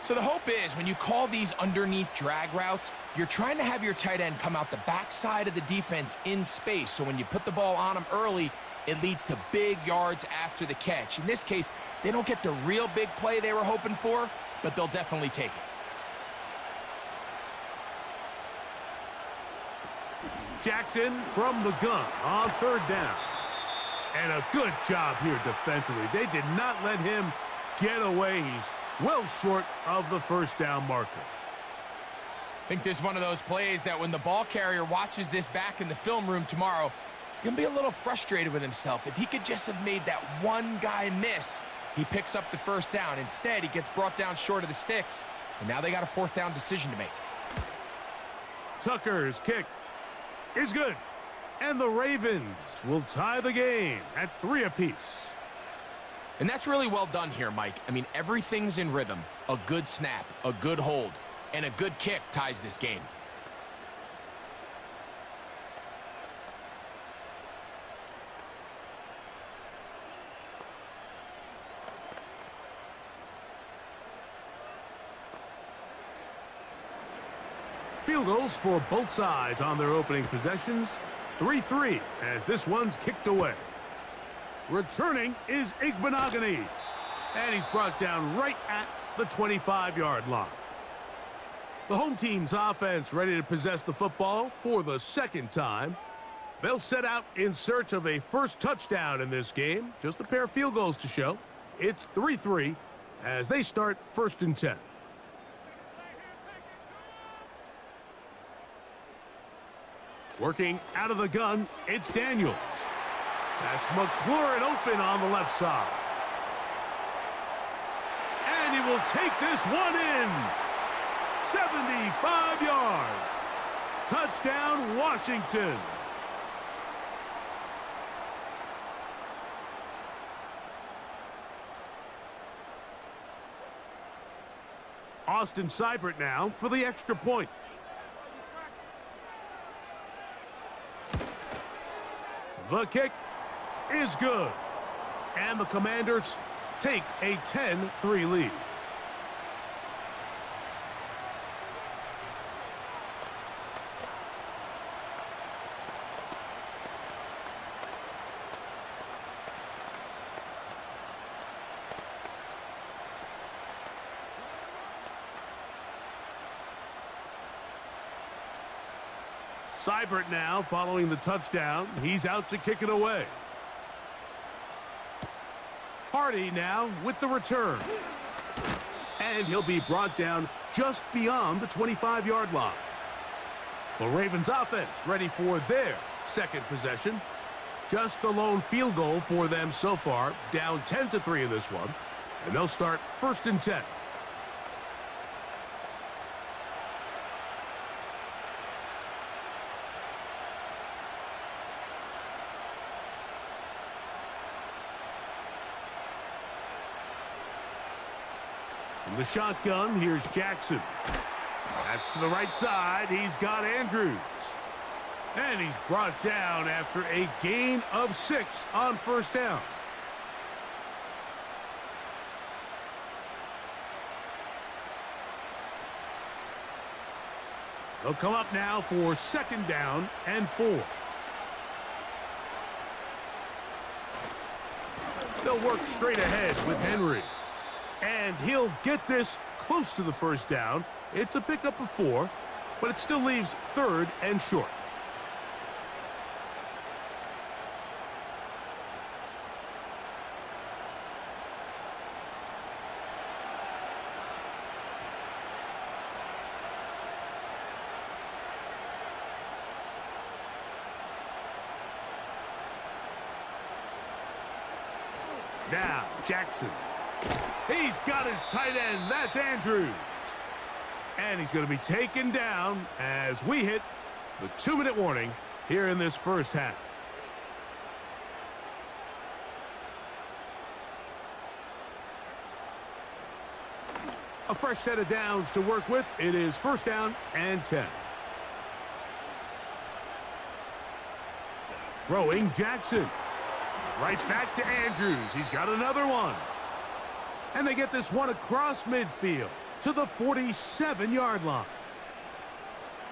So the hope is when you call these underneath drag routes, you're trying to have your tight end come out the backside of the defense in space. So when you put the ball on him early, it leads to big yards after the catch. In this case, they don't get the real big play they were hoping for, but they'll definitely take it. Jackson from the gun on third down. And a good job here defensively. They did not let him get away. He's well short of the first down marker. I think this is one of those plays that when the ball carrier watches this back in the film room tomorrow, he's going to be a little frustrated with himself. If he could just have made that one guy miss, he picks up the first down. Instead, he gets brought down short of the sticks, and now they got a fourth down decision to make. Tucker's kick is good. And the Ravens will tie the game at 3 apiece. And that's really well done here, Mike. I mean, everything's in rhythm. A good snap, a good hold, and a good kick ties this game. Field goals for both sides on their opening possessions. 3-3 as this one's kicked away. Returning is Igbenogany. And he's brought down right at the 25-yard line. The home team's offense ready to possess the football for the second time. They'll set out in search of a first touchdown in this game. Just a pair of field goals to show. It's 3-3 as they start 1st and 10. Working out of the gun, it's Daniels. That's McLaurin open on the left side. And he will take this one in. 75 yards. Touchdown, Washington. Austin Seibert now for the extra point. The kick is good. And the Commanders take a 10-3 lead. Seibert now following the touchdown. He's out to kick it away. Hardy now with the return. And he'll be brought down just beyond the 25-yard line. The Ravens offense ready for their second possession. Just the lone field goal for them so far. Down 10-3 in this one. And they'll start 1st and 10. From the shotgun, here's Jackson. That's to the right side. He's got Andrews. And he's brought down after a gain of 6 on 1st down. They'll come up now for 2nd down and 4. They'll work straight ahead with Henry. And he'll get this close to the 1st down. It's a pickup of 4, but it still leaves 3rd and short. Now, Jackson. He's got his tight end. That's Andrews. And he's going to be taken down as we hit the 2-minute warning here in this 1st half. A fresh set of downs to work with. It is 1st down and 10. Throwing Jackson. Right back to Andrews. He's got another one. And they get this one across midfield to the 47-yard line.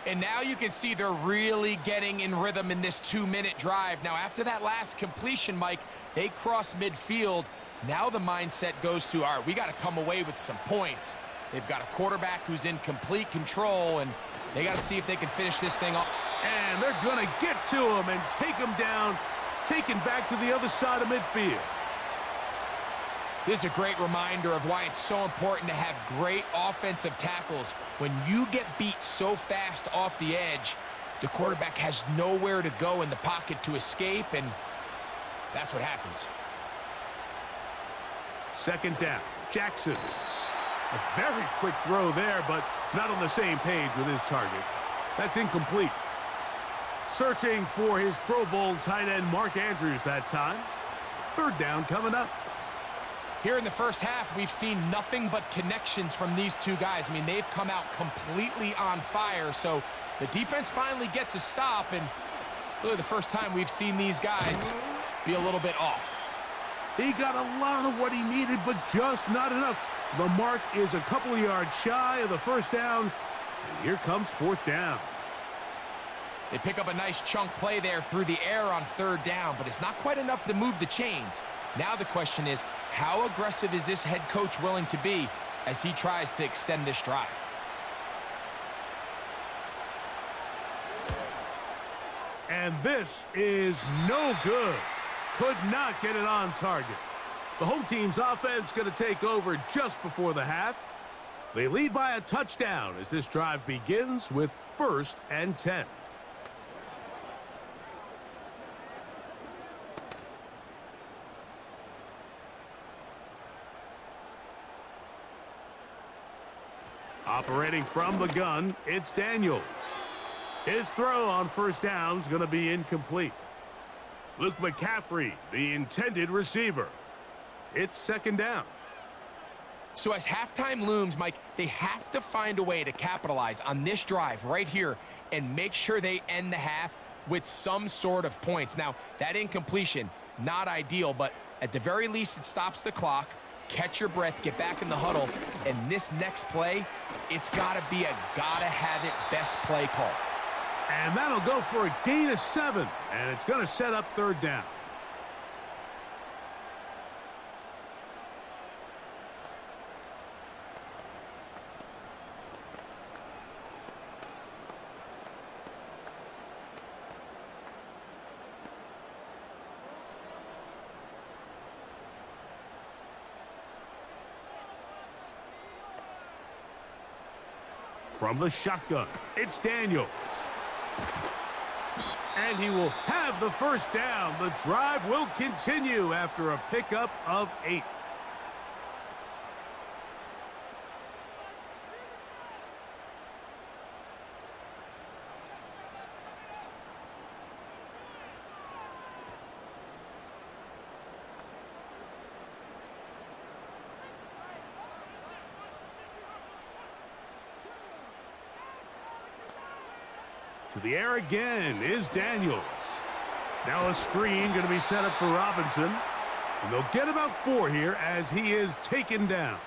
And now you can see they're really getting in rhythm in this 2-minute drive. Now, after that last completion, Mike, they cross midfield. Now the mindset goes to, all right, we got to come away with some points. They've got a quarterback who's in complete control, and they got to see if they can finish this thing off. And they're going to get to him and take him down, taken back to the other side of midfield. This is a great reminder of why it's so important to have great offensive tackles. When you get beat so fast off the edge, the quarterback has nowhere to go in the pocket to escape, and that's what happens. 2nd down, Jackson. A very quick throw there, but not on the same page with his target. That's incomplete. Searching for his Pro Bowl tight end, Mark Andrews, that time. 3rd down coming up. Here in the 1st half, we've seen nothing but connections from these two guys. I mean, they've come out completely on fire, so the defense finally gets a stop, and really the first time we've seen these guys be a little bit off. He got a lot of what he needed, but just not enough. The mark is a couple of yards shy of the 1st down, and here comes 4th down. They pick up a nice chunk play there through the air on 3rd down, but it's not quite enough to move the chains. Now the question is, how aggressive is this head coach willing to be as he tries to extend this drive? And this is no good. Could not get it on target. The home team's offense going to take over just before the half. They lead by a touchdown as this drive begins with 1st and 10. Operating from the gun, it's Daniels. His throw on first down is going to be incomplete. Luke McCaffrey, the intended receiver. It's second down. So as halftime looms, Mike, they have to find a way to capitalize on this drive right here and make sure they end the half with some sort of points. Now, that incompletion, not ideal, but at the very least, it stops the clock. Catch your breath, get back in the huddle, and this next play, it's got to be a gotta-have-it best play call. And that'll go for a gain of 7, and it's going to set up third down. From the shotgun, it's Daniels. And he will have the first down. The drive will continue after a pickup of 8. To the air again is Daniels. Now a screen going to be set up for Robinson. And they'll get about 4 here as he is taken down.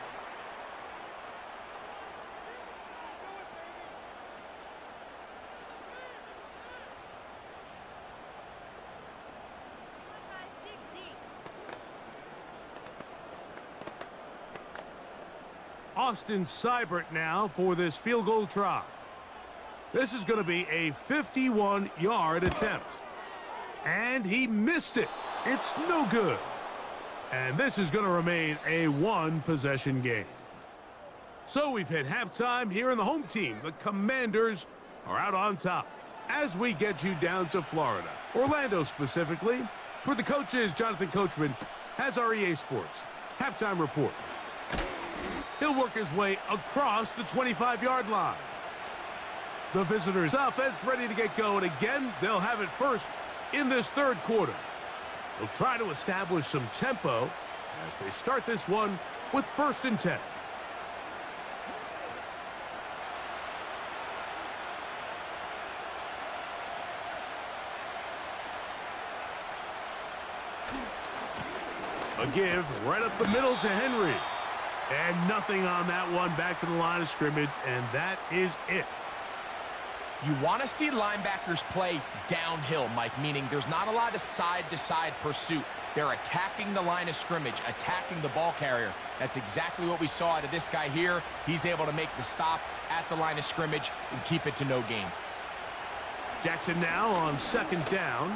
Austin Seibert now for this field goal try. This is going to be a 51-yard attempt. And he missed it. It's no good. And this is going to remain a 1-possession game. So we've hit halftime here in the home team. The Commanders are out on top. As we get you down to Florida, Orlando specifically, it's where the coach is. Jonathan Coachman has our EA Sports halftime report. He'll work his way across the 25-yard line. The visitors' offense ready to get going again. They'll have it first in this third quarter. They'll try to establish some tempo as they start this one with 1st and 10. A give right up the middle to Henry. And nothing on that one, back to the line of scrimmage, and that is it. You want to see linebackers play downhill, Mike, meaning there's not a lot of side-to-side pursuit. They're attacking the line of scrimmage, attacking the ball carrier. That's exactly what we saw out of this guy here. He's able to make the stop at the line of scrimmage and keep it to no gain. Jackson now on 2nd down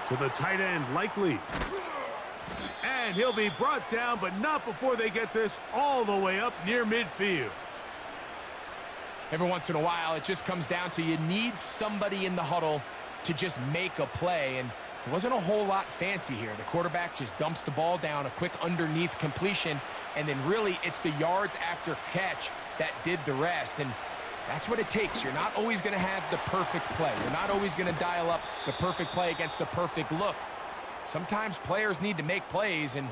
to the tight end, Likely. And he'll be brought down, but not before they get this all the way up near midfield. Every once in a while, it just comes down to you need somebody in the huddle to just make a play, and it wasn't a whole lot fancy here. The quarterback just dumps the ball down, a quick underneath completion, and then really it's the yards after catch that did the rest, and that's what it takes. You're not always going to have the perfect play. You're not always going to dial up the perfect play against the perfect look. Sometimes players need to make plays, and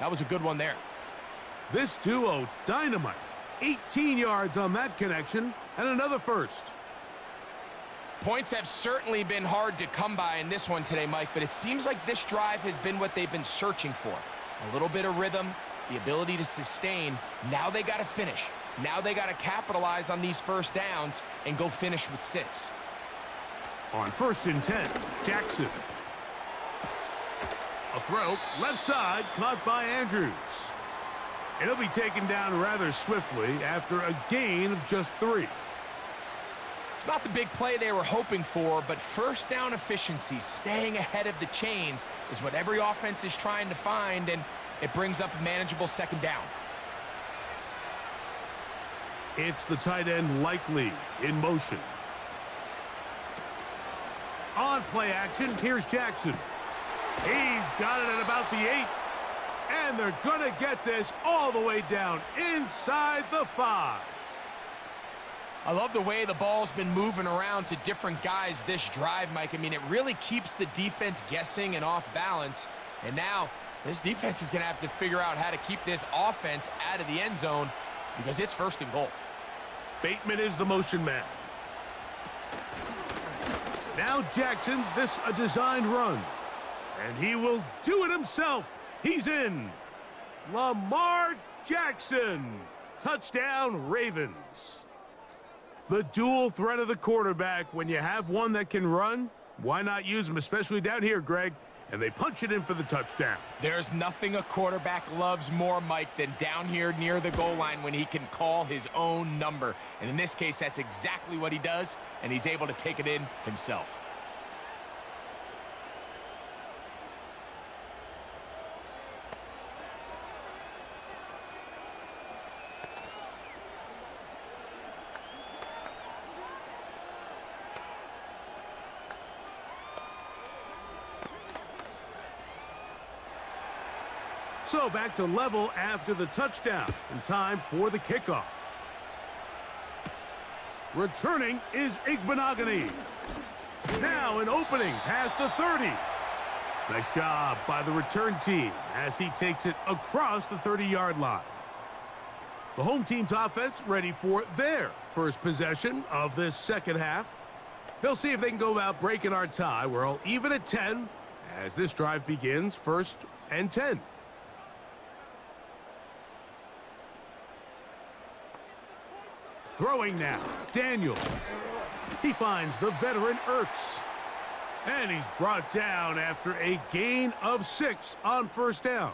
that was a good one there. This duo, dynamite. 18 yards on that connection, and another first. Points have certainly been hard to come by in this one today, Mike, but it seems like this drive has been what they've been searching for. A little bit of rhythm, the ability to sustain. Now they got to finish. Now they got to capitalize on these first downs and go finish with 6. On 1st and 10, Jackson. A throw, left side, caught by Andrews. It'll be taken down rather swiftly after a gain of just 3. It's not the big play they were hoping for, but first down efficiency, staying ahead of the chains, is what every offense is trying to find, and it brings up a manageable 2nd down. It's the tight end, Likely, in motion. On play action, here's Jackson. He's got it at about the 8. And they're going to get this all the way down inside the 5. I love the way the ball's been moving around to different guys this drive, Mike. I mean, it really keeps the defense guessing and off balance. And now this defense is going to have to figure out how to keep this offense out of the end zone because it's 1st and goal. Bateman is the motion man. Now Jackson, this a designed run. And he will do it himself. He's in. Lamar Jackson. Touchdown, Ravens. The dual threat of the quarterback. When you have one that can run, why not use him, especially down here, Greg? And they punch it in for the touchdown. There's nothing a quarterback loves more, Mike, than down here near the goal line when he can call his own number. And in this case, that's exactly what he does, and he's able to take it in himself. So back to level after the touchdown, and time for the kickoff. Returning is Igbenogany. Now an opening past the 30. Nice job by the return team as he takes it across the 30-yard line. The home team's offense ready for their first possession of this second half. They'll see if they can go about breaking our tie. We're all even at 10 as this drive begins, 1st and 10. Throwing now, Daniels. He finds the veteran Ertz. And he's brought down after a gain of 6 on 1st down.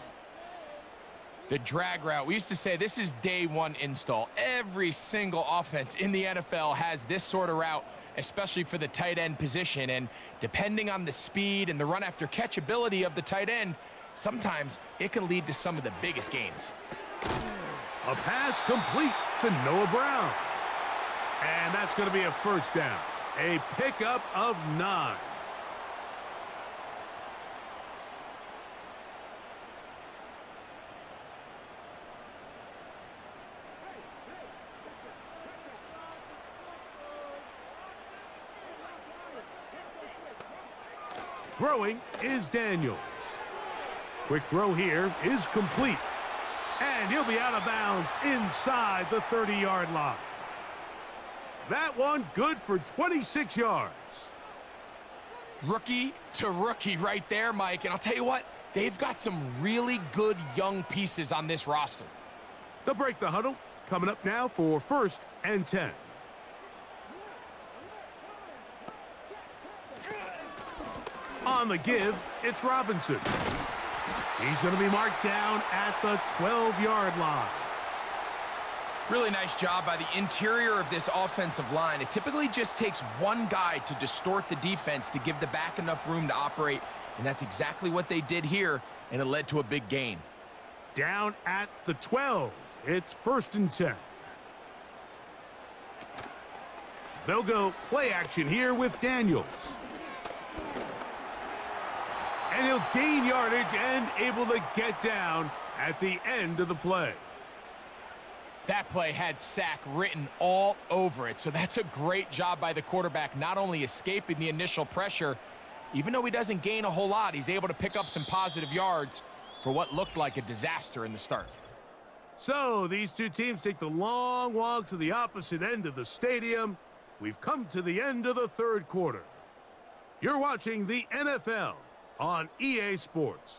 The drag route. We used to say this is day one install. Every single offense in the NFL has this sort of route, especially for the tight end position. And depending on the speed and the run after catch ability of the tight end, sometimes it can lead to some of the biggest gains. A pass complete to Noah Brown. And that's going to be a 1st down. A pickup of 9. Throwing is Daniels. Quick throw here is complete. And he'll be out of bounds inside the 30-yard line. That one good for 26 yards. Rookie to rookie right there, Mike. And I'll tell you what, they've got some really good young pieces on this roster. They'll break the huddle. Coming up now for 1st and 10. On the give, it's Robinson. He's going to be marked down at the 12-yard line. Really nice job by the interior of this offensive line. It typically just takes one guy to distort the defense to give the back enough room to operate, and that's exactly what they did here, and it led to a big gain. Down at the 12. It's 1st and 10. They'll go play action here with Daniels. And he'll gain yardage and able to get down at the end of the play. That play had sack written all over it, so that's a great job by the quarterback, not only escaping the initial pressure, even though he doesn't gain a whole lot, he's able to pick up some positive yards for what looked like a disaster in the start. So these two teams take the long walk to the opposite end of the stadium. We've come to the end of the 3rd quarter. You're watching the NFL on EA Sports.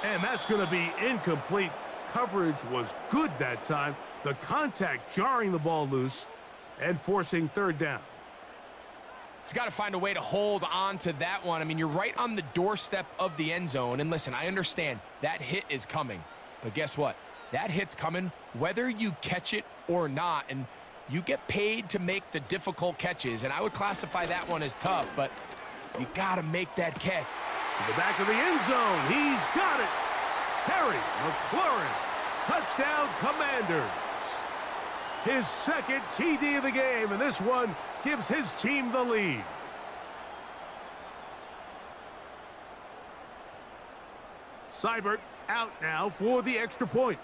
And that's going to be incomplete. Coverage was good that time. The contact jarring the ball loose and forcing 3rd down. He's got to find a way to hold on to that one. I mean, you're right on the doorstep of the end zone. And listen, I understand that hit is coming. But guess what? That hit's coming whether you catch it or not. And you get paid to make the difficult catches. And I would classify that one as tough, but you got to make that catch. To the back of the end zone. He's got it. Terry McLaurin. Touchdown, Commanders. His second TD of the game, and this one gives his team the lead. Seibert out now for the extra point.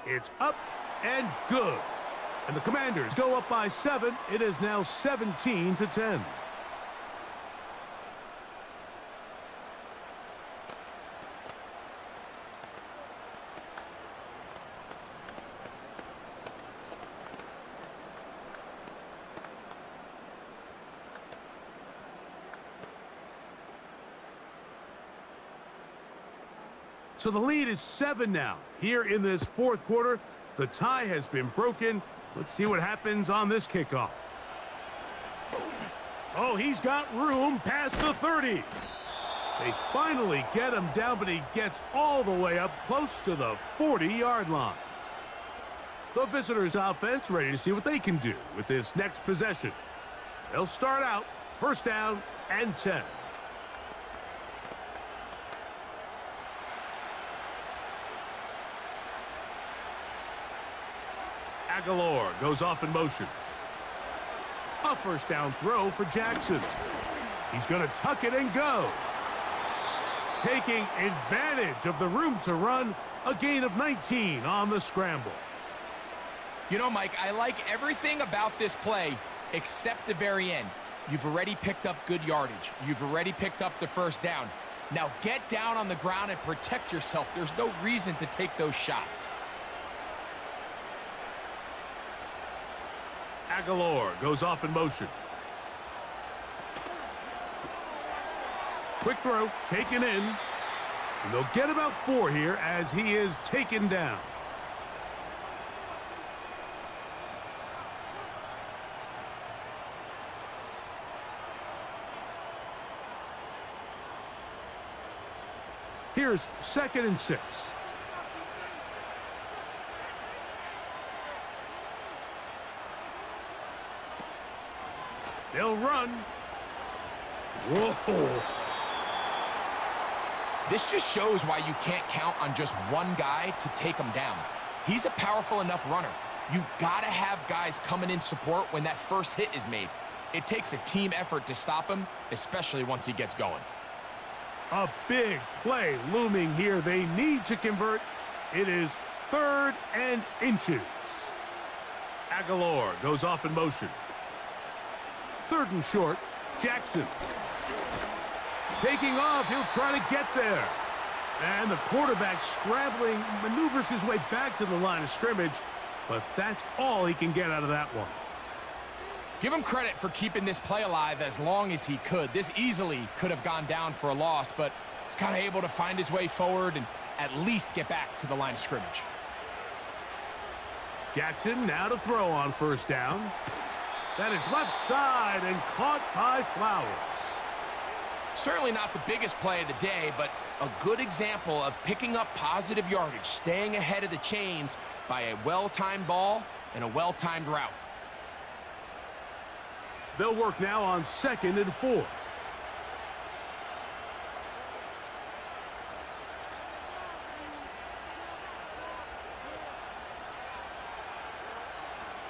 It's up and good. And the Commanders go up by 7. It is now 17-10. So the lead is 7 now. Here in this fourth quarter, the tie has been broken. Let's see what happens on this kickoff. Oh, he's got room past the 30. They finally get him down, but he gets all the way up close to the 40-yard line. The visitors' offense ready to see what they can do with this next possession. They'll start out first down and 10. Aguilar goes off in motion. A first down throw for Jackson. He's going to tuck it and go. Taking advantage of the room to run, a gain of 19 on the scramble. You know, Mike, I like everything about this play except the very end. You've already picked up good yardage. You've already picked up the first down. Now get down on the ground and protect yourself. There's no reason to take those shots. Aguilar goes off in motion. Quick throw, taken in. And they'll get about 4 here as he is taken down. Here's 2nd and 6. They'll run. Whoa. This just shows why you can't count on just one guy to take him down. He's a powerful enough runner. You gotta have guys coming in support when that first hit is made. It takes a team effort to stop him, especially once he gets going. A big play looming here. They need to convert. It is 3rd and inches. Aguilar goes off in motion. 3rd and short. Jackson. Taking off. He'll try to get there. And the quarterback scrambling, maneuvers his way back to the line of scrimmage. But that's all he can get out of that one. Give him credit for keeping this play alive as long as he could. This easily could have gone down for a loss, but he's kind of able to find his way forward and at least get back to the line of scrimmage. Jackson now to throw on first down. That is left side and caught by Flowers. Certainly not the biggest play of the day, but a good example of picking up positive yardage, staying ahead of the chains by a well-timed ball and a well-timed route. They'll work now on 2nd and 4.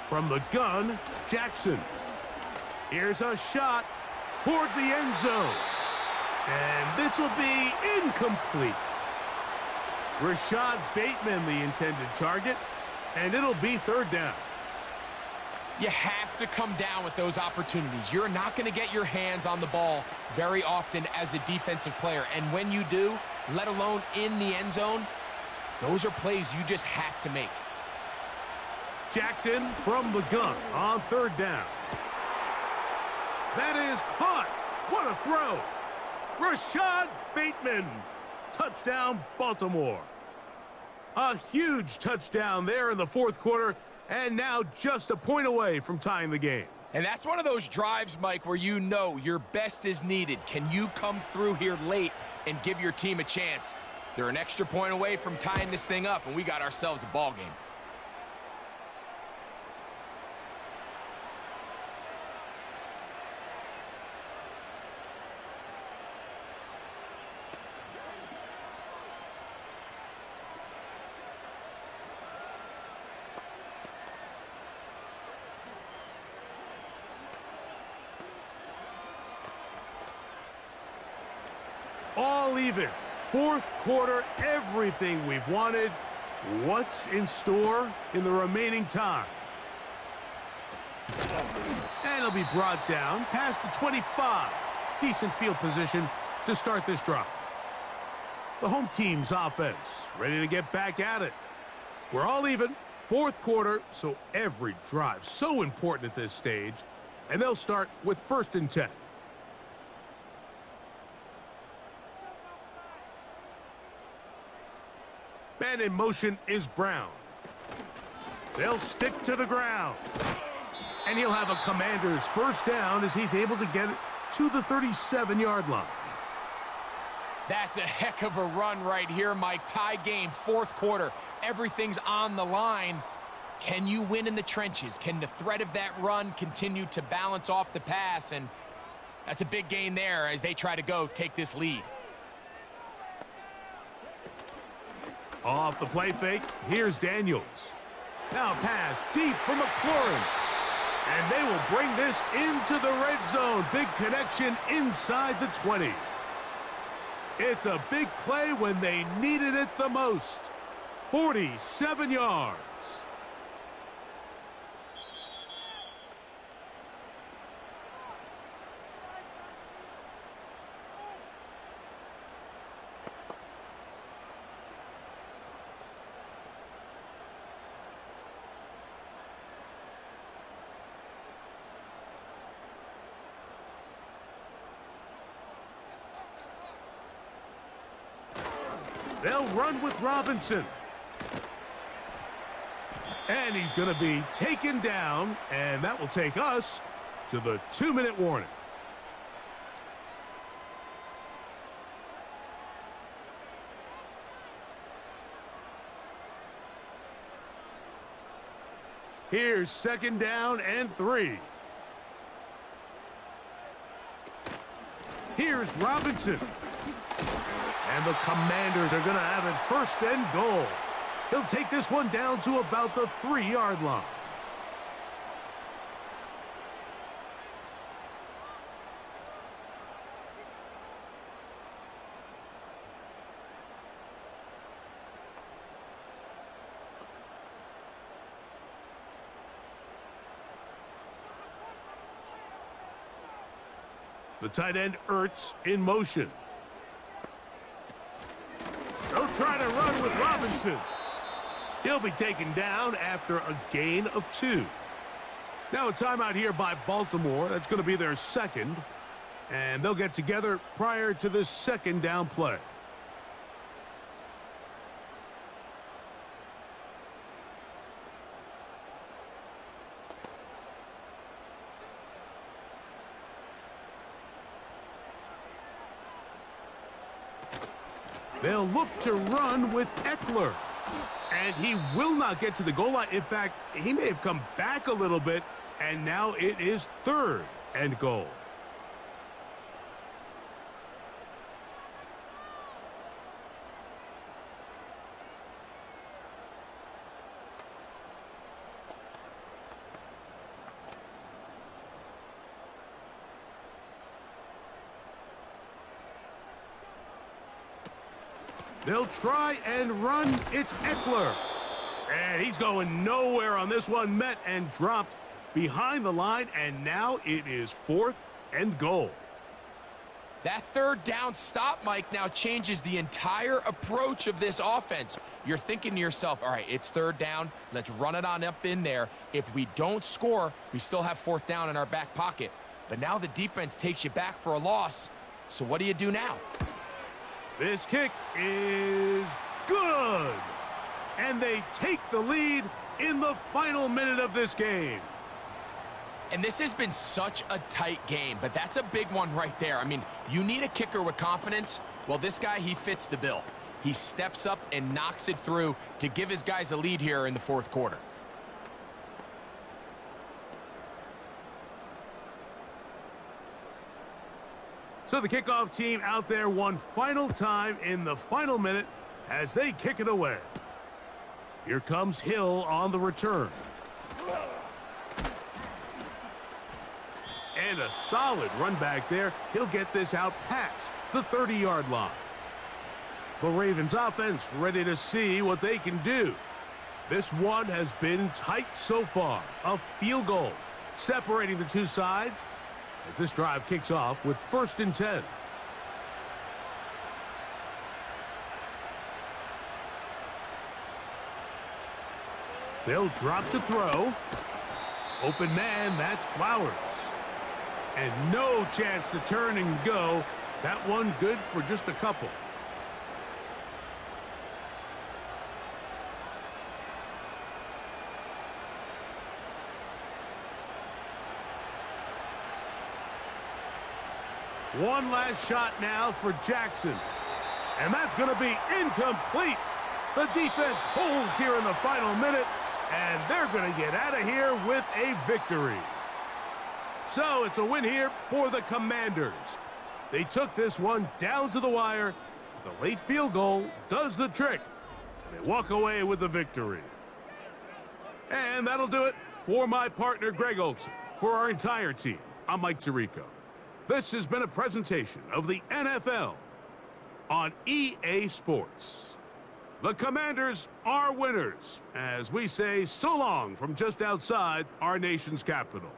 From the gun, Jackson. Here's a shot toward the end zone. And this will be incomplete. Rashad Bateman, the intended target, and it'll be 3rd down. You have to come down with those opportunities. You're not going to get your hands on the ball very often as a defensive player. And when you do, let alone in the end zone, those are plays you just have to make. Jackson from the gun on 3rd down. That is caught. What a throw. Rashad Bateman. Touchdown, Baltimore. A huge touchdown there in the 4th quarter, and now just a point away from tying the game. And that's one of those drives, Mike, where you know your best is needed. Can you come through here late and give your team a chance? They're an extra point away from tying this thing up, and we got ourselves a ball game. All even. Fourth quarter, everything we've wanted. What's in store in the remaining time? And it'll be brought down past the 25. Decent field position to start this drive. The home team's offense ready to get back at it. We're all even. Fourth quarter, so every drive so important at this stage. And they'll start with 1st and 10. Man in motion is Brown. They'll stick to the ground. And he'll have a Commander's first down as he's able to get it to the 37-yard line. That's a heck of a run right here, Mike. Tie game, fourth quarter. Everything's on the line. Can you win in the trenches? Can the threat of that run continue to balance off the pass? And that's a big gain there as they try to go take this lead. Off the play fake, here's Daniels. Now pass deep for McLaurin. And they will bring this into the red zone. Big connection inside the 20. It's a big play when they needed it the most. 47 yards. They'll run with Robinson. And he's going to be taken down, and that will take us to the 2-minute warning. Here's 2nd down and 3. Here's Robinson. And the Commanders are going to have it 1st and goal. He'll take this one down to about the 3-yard line. The tight end Ertz in motion. They'll try to run with Robinson. He'll be taken down after a gain of 2. Now a timeout here by Baltimore. That's going to be their 2nd. And they'll get together prior to this 2nd down play. They'll look to run with Eckler. And he will not get to the goal line. In fact, he may have come back a little bit, and now it is 3rd and goal. They'll try and run. It's Eckler. And he's going nowhere on this one. Met and dropped behind the line. And now it is 4th and goal. That 3rd down stop, Mike, now changes the entire approach of this offense. You're thinking to yourself, all right, it's 3rd down. Let's run it on up in there. If we don't score, we still have 4th down in our back pocket. But now the defense takes you back for a loss. So what do you do now? This kick is good. And they take the lead in the final minute of this game. And this has been such a tight game, but that's a big one right there. I mean, you need a kicker with confidence. Well, this guy, he fits the bill. He steps up and knocks it through to give his guys a lead here in the 4th quarter. So the kickoff team out there one final time in the final minute as they kick it away. Here comes Hill on the return. And a solid run back there. He'll get this out past the 30-yard line. The Ravens offense ready to see what they can do. This one has been tight so far. A field goal separating the two sides as this drive kicks off with 1st and 10. They'll drop to throw. Open man, that's Flowers. And no chance to turn and go. That one good for just a couple. One last shot now for Jackson. And that's going to be incomplete. The defense holds here in the final minute, and they're going to get out of here with a victory. So it's a win here for the Commanders. They took this one down to the wire. The late field goal does the trick, and they walk away with the victory. And that'll do it for my partner, Greg Olson. For our entire team, I'm Mike Tirico. This has been a presentation of the NFL on EA Sports. The Commanders are winners, as we say so long from just outside our nation's capital.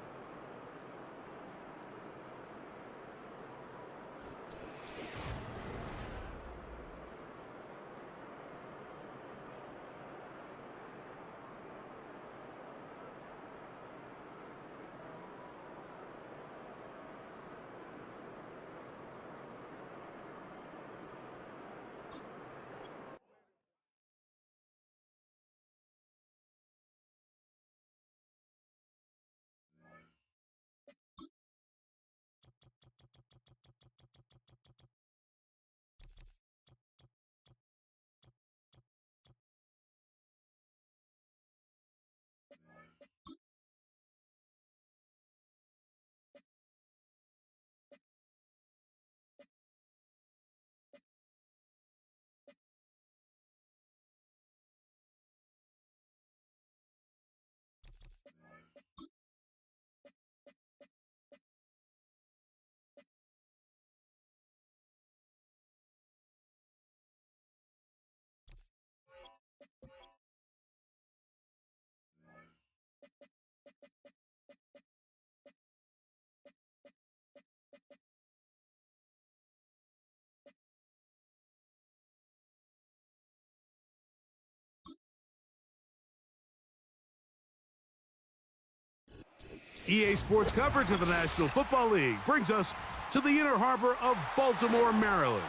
EA Sports coverage of the National Football League brings us to the inner harbor of Baltimore, Maryland,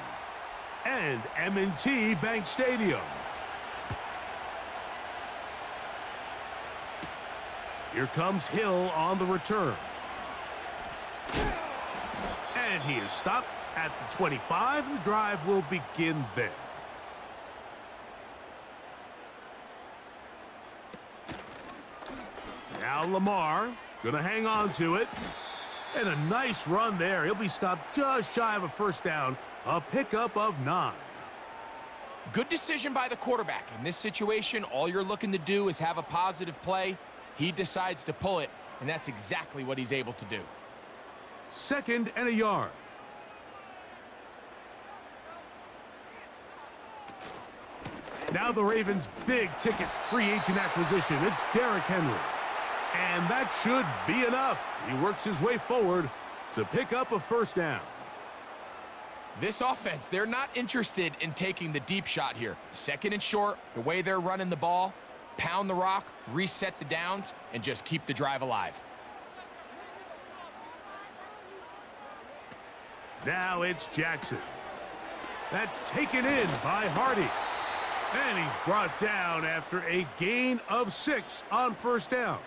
and M&T Bank Stadium. Here comes Hill on the return. And he is stopped at the 25. The drive will begin there. Now Lamar going to hang on to it. And a nice run there. He'll be stopped just shy of a first down. A pickup of 9. Good decision by the quarterback. In this situation, all you're looking to do is have a positive play. He decides to pull it, and that's exactly what he's able to do. 2nd and a yard. Now the Ravens' big-ticket free agent acquisition. It's Derrick Henry. And that should be enough. He works his way forward to pick up a first down. This offense, they're not interested in taking the deep shot here. 2nd and short, the way they're running the ball, pound the rock, reset the downs, and just keep the drive alive. Now it's Jackson. That's taken in by Hardy. And he's brought down after a gain of 6 on first down.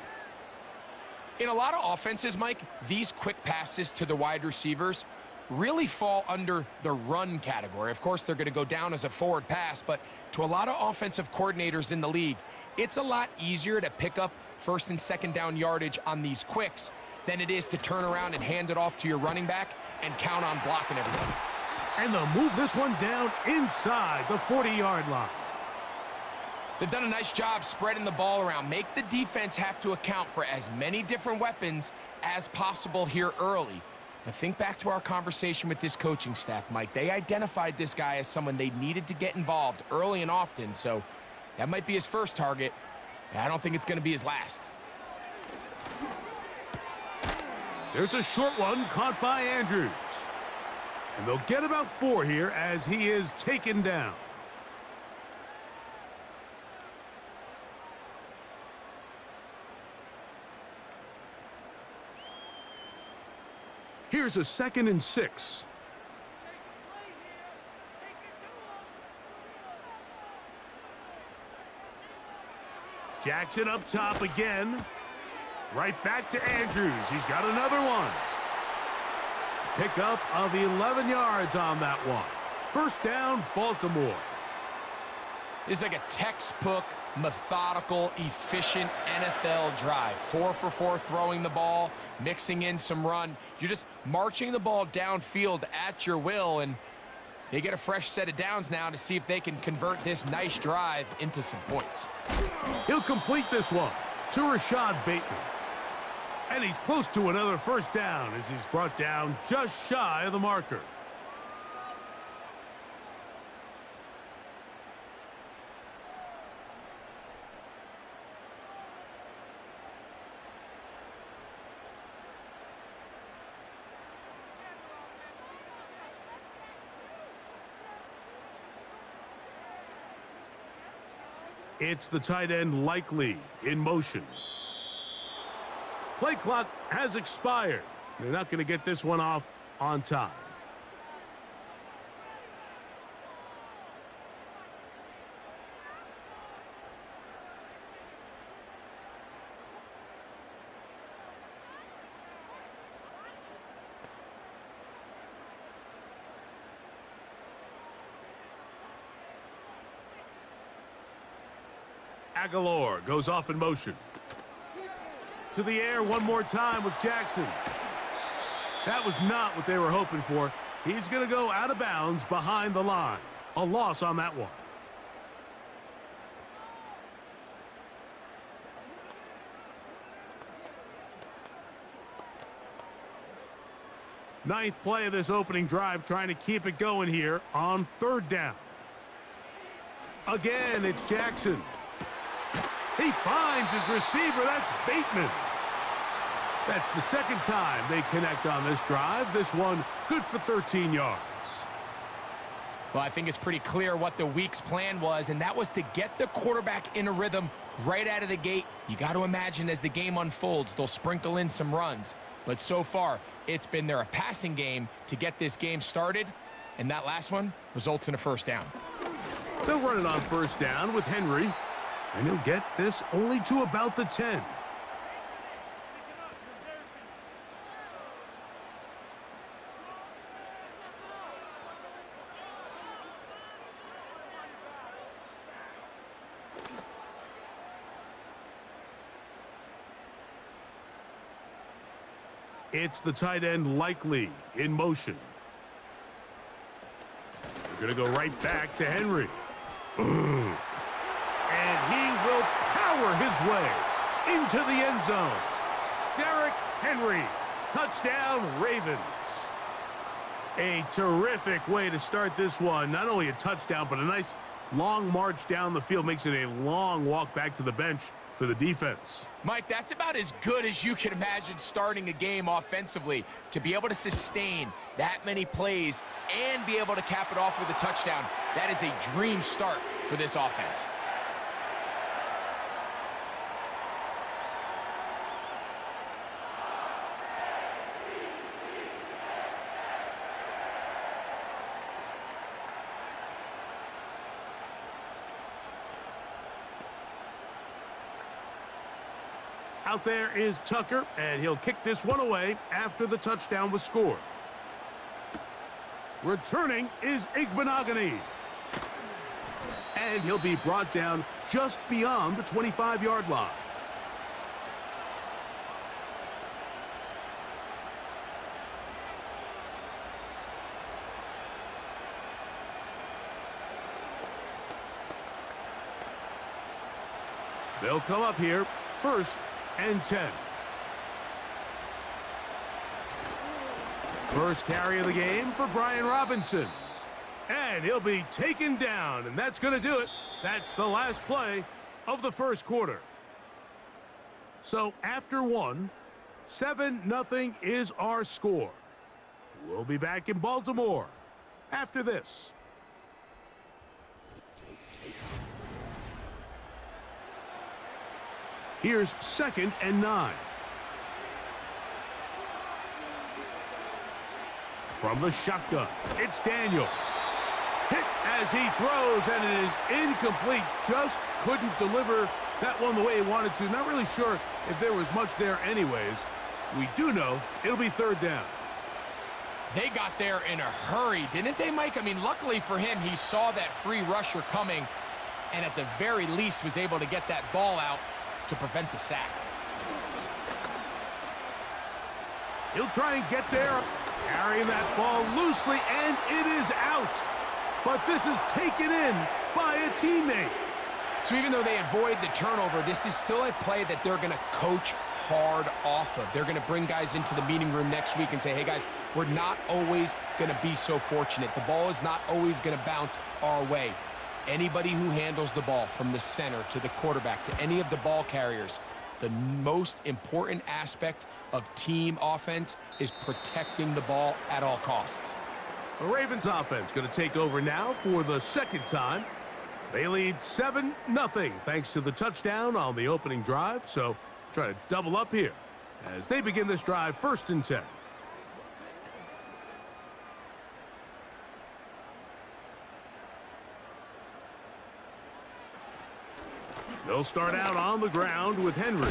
In a lot of offenses, Mike, these quick passes to the wide receivers really fall under the run category. Of course, they're going to go down as a forward pass, but to a lot of offensive coordinators in the league, it's a lot easier to pick up 1st and 2nd down yardage on these quicks than it is to turn around and hand it off to your running back and count on blocking everybody. And they'll move this one down inside the 40-yard line. They've done a nice job spreading the ball around. Make the defense have to account for as many different weapons as possible here early. But think back to our conversation with this coaching staff, Mike. They identified this guy as someone they needed to get involved early and often, so that might be his first target. I don't think it's going to be his last. There's a short one caught by Andrews. And they'll get about 4 here as he is taken down. Here's a 2nd and 6. Jackson up top again. Right back to Andrews. He's got another one. Pickup of 11 yards on that one. First down, Baltimore. This is like a textbook, methodical, efficient NFL drive. 4 for 4 throwing the ball, mixing in some run. You're just marching the ball downfield at your will, and they get a fresh set of downs now to see if they can convert this nice drive into some points. He'll complete this one to Rashad Bateman. And he's close to another first down as he's brought down just shy of the marker. It's the tight end Likely in motion. Play clock has expired. They're not going to get this one off on time. Aguilar goes off in motion. To the air one more time with Jackson. That was not what they were hoping for. He's going to go out of bounds behind the line. A loss on that one. Ninth play of this opening drive, trying to keep it going here on 3rd down. Again, it's Jackson. He finds his receiver. That's Bateman. That's the 2nd time they connect on this drive. This one good for 13 yards. Well, I think it's pretty clear what the week's plan was, and that was to get the quarterback in a rhythm right out of the gate. You got to imagine as the game unfolds, they'll sprinkle in some runs. But so far, it's been their passing game to get this game started, and that last one results in a first down. They'll run it on first down with Henry, and he'll get this only to about the 10. It's the tight end Likely in motion. They're going to go right back to Henry. And he will power his way into the end zone. Derrick Henry, touchdown Ravens. A terrific way to start this one. Not only a touchdown, but a nice long march down the field. Makes it a long walk back to the bench for the defense. Mike, that's about as good as you can imagine starting a game offensively. To be able to sustain that many plays and be able to cap it off with a touchdown, that is a dream start for this offense. Out there is Tucker, and he'll kick this one away after the touchdown was scored. Returning is Igbenogany. And he'll be brought down just beyond the 25-yard line. They'll come up here, 1st and 10. First carry of the game for Brian Robinson. And he'll be taken down, and that's going to do it. That's the last play of the first quarter. So after one, 7-0 is our score. We'll be back in Baltimore after this. Here's 2nd and 9. From the shotgun, it's Daniels. Hit as he throws, and it is incomplete. Just couldn't deliver that one the way he wanted to. Not really sure if there was much there anyways. We do know it'll be 3rd down. They got there in a hurry, didn't they, Mike? I mean, luckily for him, he saw that free rusher coming, and at the very least was able to get that ball out to prevent the sack. He'll try and get there, carrying that ball loosely, and it is out. But this is taken in by a teammate. So even though they avoid the turnover, this is still a play that they're going to coach hard off of. They're going to bring guys into the meeting room next week and say, hey, guys, we're not always going to be so fortunate. The ball is not always going to bounce our way. Anybody who handles the ball from the center to the quarterback to any of the ball carriers, the most important aspect of team offense is protecting the ball at all costs. The Ravens offense going to take over now for the 2nd time. They lead 7-0 thanks to the touchdown on the opening drive. So try to double up here as they begin this drive 1st and 10. They'll start out on the ground with Henry.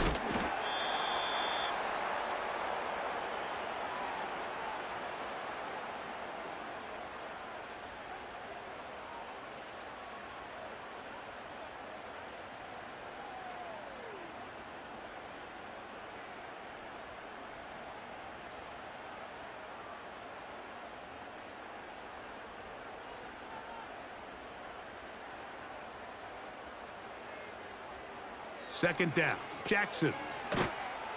Second down, Jackson.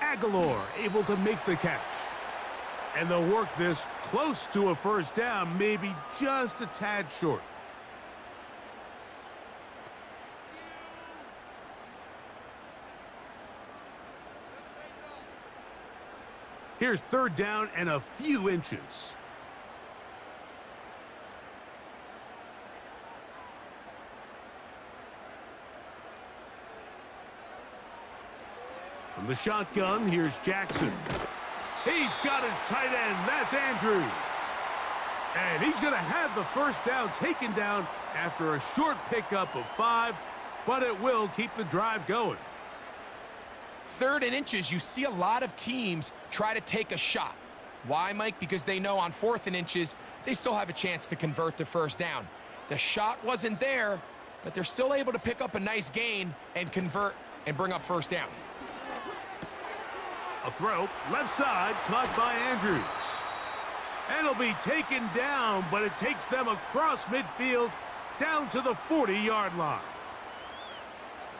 Aguilar able to make the catch. And they'll work this close to a 1st down, maybe just a tad short. Here's 3rd down and a few inches. From the shotgun, here's Jackson. He's got his tight end. That's Andrews. And he's going to have the 1st down taken down after a short pickup of 5, but it will keep the drive going. 3rd and inches, you see a lot of teams try to take a shot. Why, Mike? Because they know on 4th and inches, they still have a chance to convert the 1st down. The shot wasn't there, but they're still able to pick up a nice gain and convert and bring up 1st down. A throw, left side, caught by Andrews. And it'll be taken down, but it takes them across midfield down to the 40-yard line.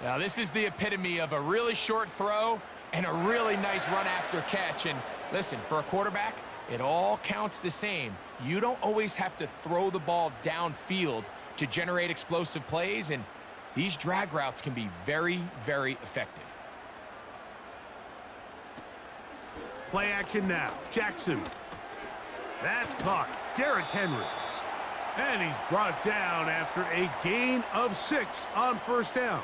Now, this is the epitome of a really short throw and a really nice run after catch. And listen, for a quarterback, it all counts the same. You don't always have to throw the ball downfield to generate explosive plays, and these drag routes can be very, very effective. Play action now. Jackson. That's caught. Derrick Henry. And he's brought down after a gain of 6 on 1st down.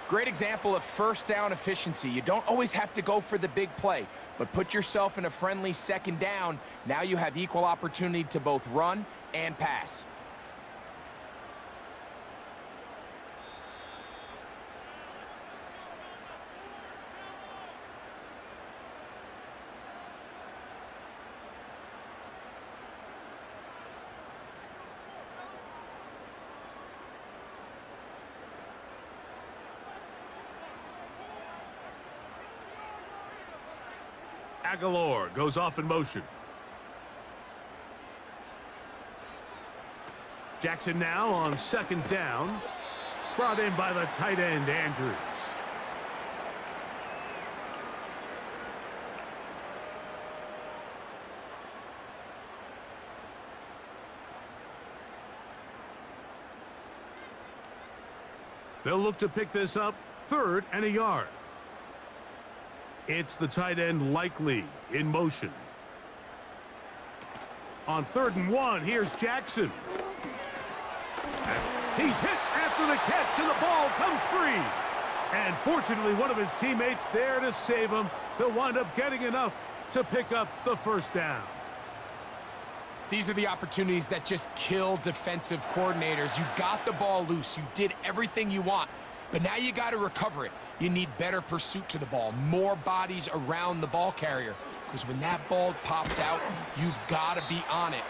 Great example of 1st down efficiency. You don't always have to go for the big play, but put yourself in a friendly 2nd down. Now you have equal opportunity to both run and pass. Aguilar goes off in motion. Jackson now on 2nd down. Brought in by the tight end, Andrews. They'll look to pick this up 3rd and a yard. It's the tight end Likely in motion. On 3rd and 1, here's Jackson. He's hit after the catch, and the ball comes free. And fortunately, one of his teammates there to save him. They'll wind up getting enough to pick up the first down. These are the opportunities that just kill defensive coordinators. You got the ball loose. You did everything you want. But now you got to recover it. You need better pursuit to the ball, more bodies around the ball carrier. Because when that ball pops out, you've got to be on it.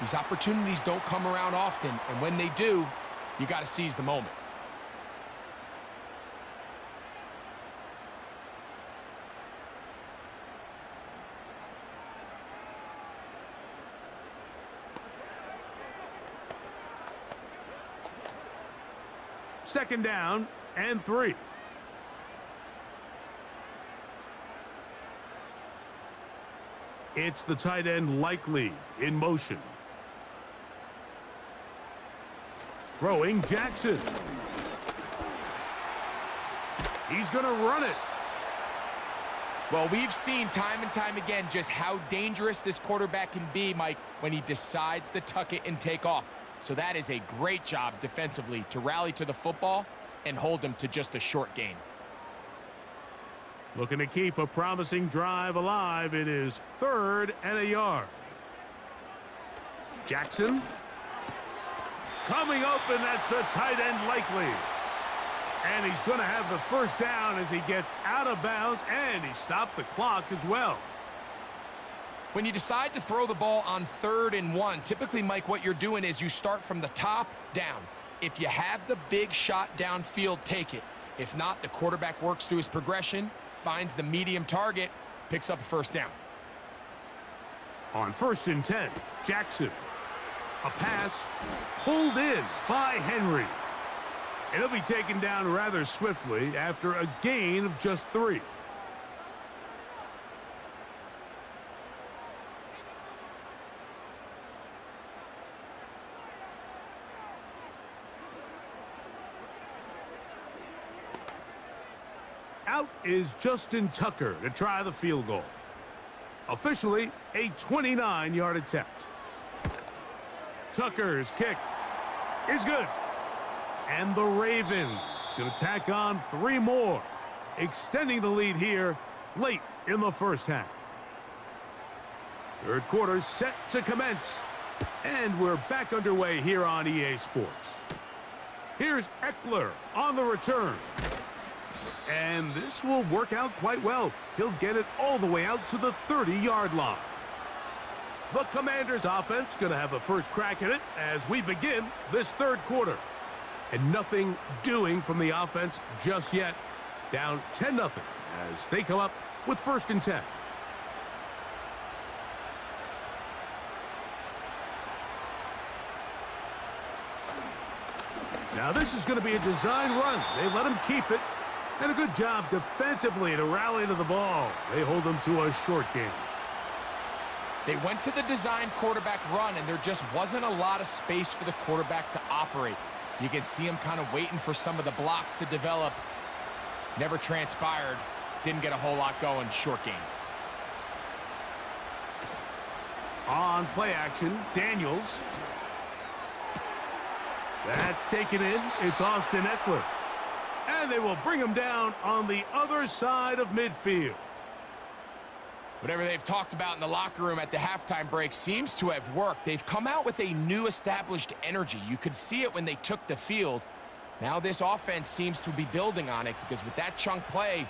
These opportunities don't come around often. And when they do, you got to seize the moment. Second down and 3. It's the tight end Likely in motion. Throwing Jackson. He's going to run it. Well, we've seen time and time again just how dangerous this quarterback can be, Mike, when he decides to tuck it and take off. So that is a great job defensively to rally to the football and hold him to just a short gain. Looking to keep a promising drive alive. It is 3rd and a yard. Jackson. Coming open, that's the tight end Likely. And he's going to have the first down as he gets out of bounds, and he stopped the clock as well. When you decide to throw the ball on 3rd and 1, typically, Mike, what you're doing is you start from the top down. If you have the big shot downfield, take it. If not, the quarterback works through his progression, finds the medium target, picks up a first down. On 1st and 10, Jackson. A pass pulled in by Henry. It'll be taken down rather swiftly after a gain of just 3. Out is Justin Tucker to try the field goal. Officially, a 29-yard attempt. Tucker's kick is good. And the Ravens going to tack on 3 more, extending the lead here late in the first half. 3rd quarter set to commence. And we're back underway here on EA Sports. Here's Eckler on the return. And this will work out quite well. He'll get it all the way out to the 30-yard line. The Commanders' offense going to have a first crack at it as we begin this 3rd quarter. And nothing doing from the offense just yet. Down 10-0 as they come up with 1st and 10. Now this is going to be a design run. They let him keep it. And a good job defensively to rally to the ball. They hold them to a short game. They went to the design quarterback run, and there just wasn't a lot of space for the quarterback to operate. You can see him kind of waiting for some of the blocks to develop. Never transpired. Didn't get a whole lot going. Short game. On play action, Daniels. That's taken in. It's Austin Eckler. And they will bring him down on the other side of midfield. Whatever they've talked about in the locker room at the halftime break seems to have worked. They've come out with a new established energy. You could see it when they took the field. Now this offense seems to be building on it because with that chunk play,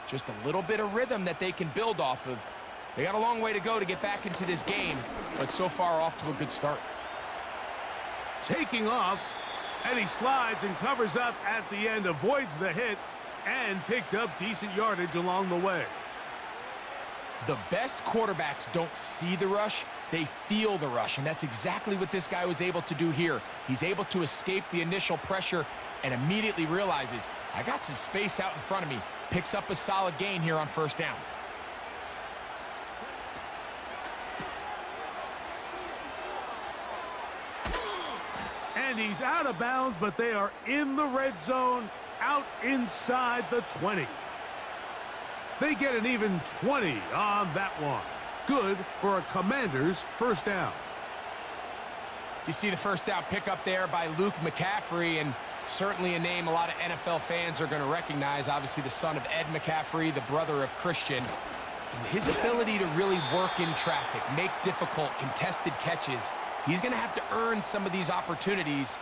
just a little bit of rhythm that they can build off of. They got a long way to go to get back into this game, but so far off to a good start. Taking off, and he slides and covers up at the end, avoids the hit, and picked up decent yardage along the way. The best quarterbacks don't see the rush, they feel the rush, and that's exactly what this guy was able to do here. He's able to escape the initial pressure and immediately realizes, I got some space out in front of me. Picks up a solid gain here on 1st down. And he's out of bounds, but they are in the red zone out inside the 20. They get an even 20 on that one. Good for a Commanders first down. You see the first down pickup there by Luke McCaffrey, and certainly a name a lot of NFL fans are going to recognize. Obviously the son of Ed McCaffrey, the brother of Christian. And his ability to really work in traffic, make difficult contested catches. He's going to have to earn some of these opportunities.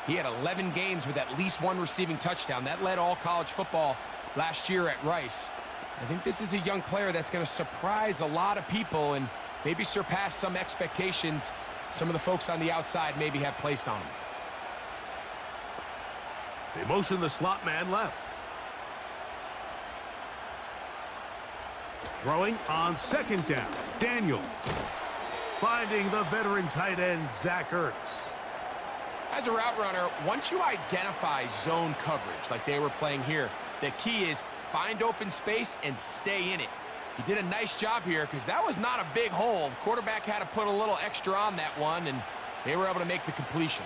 He had 11 games with at least one receiving touchdown. That led all college football last year at Rice. I think this is a young player that's going to surprise a lot of people and maybe surpass some expectations some of the folks on the outside maybe have placed on him. They motion the slot man left. Throwing on second down. Daniel. Finding the veteran tight end, Zach Ertz. As a route runner, once you identify zone coverage like they were playing here, the key is find open space and stay in it. He did a nice job here because that was not a big hole. The quarterback had to put a little extra on that one, and they were able to make the completion.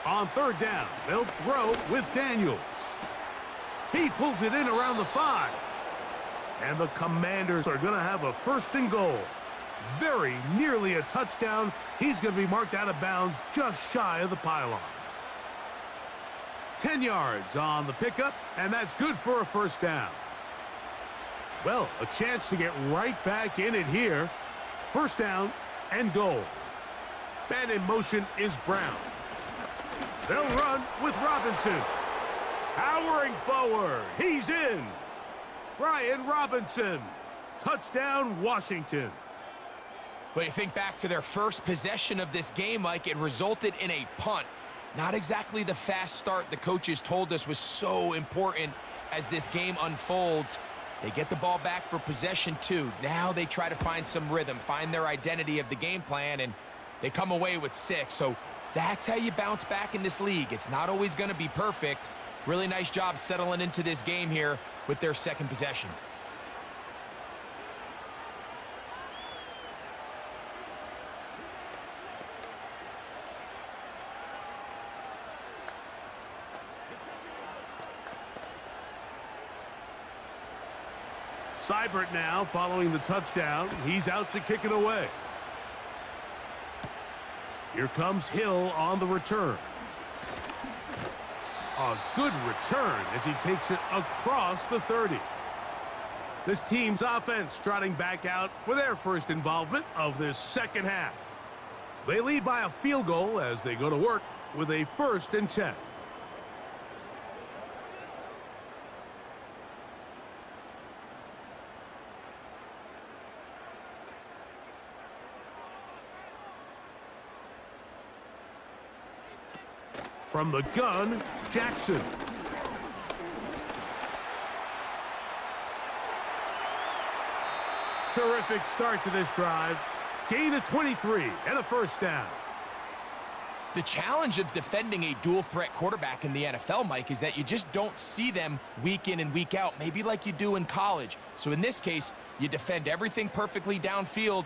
On third down, they'll throw with Daniels. He pulls it in around the 5. And the Commanders are going to have a first and goal. Very nearly a touchdown. He's going to be marked out of bounds just shy of the pylon. 10 yards on the pickup, and that's good for a first down. Well, a chance to get right back in it here. First down and goal. Man in motion is Brown. They'll run with Robinson. Powering forward. He's in. Brian Robinson. Touchdown, Washington. But you think back to their first possession of this game, Mike, it resulted in a punt. Not exactly the fast start the coaches told us was so important as this game unfolds. They get the ball back for possession 2. Now they try to find some rhythm, find their identity of the game plan, and they come away with 6. So that's how you bounce back in this league. It's not always going to be perfect. Really nice job settling into this game here with their second possession. Seibert now following the touchdown. He's out to kick it away. Here comes Hill on the return. A good return as he takes it across the 30. This team's offense trotting back out for their first involvement of this second half. They lead by a field goal as they go to work with a 1st and 10. From the gun, Jackson. Terrific start to this drive. Gain of 23 and a first down. The challenge of defending a dual-threat quarterback in the NFL, Mike, is that you just don't see them week in and week out, maybe like you do in college. So in this case, you defend everything perfectly downfield,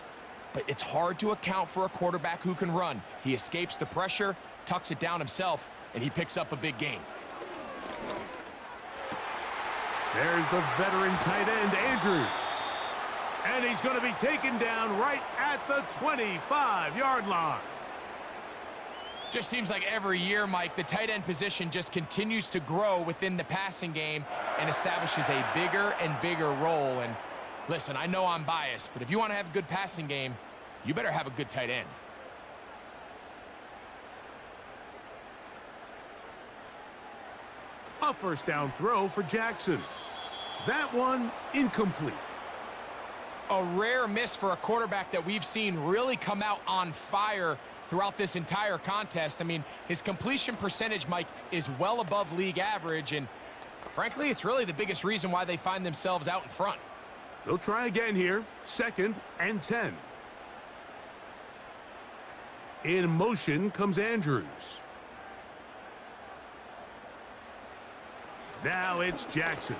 but it's hard to account for a quarterback who can run. He escapes the pressure, tucks it down himself, and he picks up a big gain. There's the veteran tight end, Andrews. And he's going to be taken down right at the 25-yard line. Just seems like every year, Mike, the tight end position just continues to grow within the passing game and establishes a bigger and bigger role. And listen, I know I'm biased, but if you want to have a good passing game, you better have a good tight end. A first down throw for Jackson. That one incomplete. A rare miss for a quarterback that we've seen really come out on fire throughout this entire contest. I mean, his completion percentage, Mike, is well above league average, and frankly, it's really the biggest reason why they find themselves out in front. They'll try again here. 2nd and 10. In motion comes Andrews. Now it's Jackson.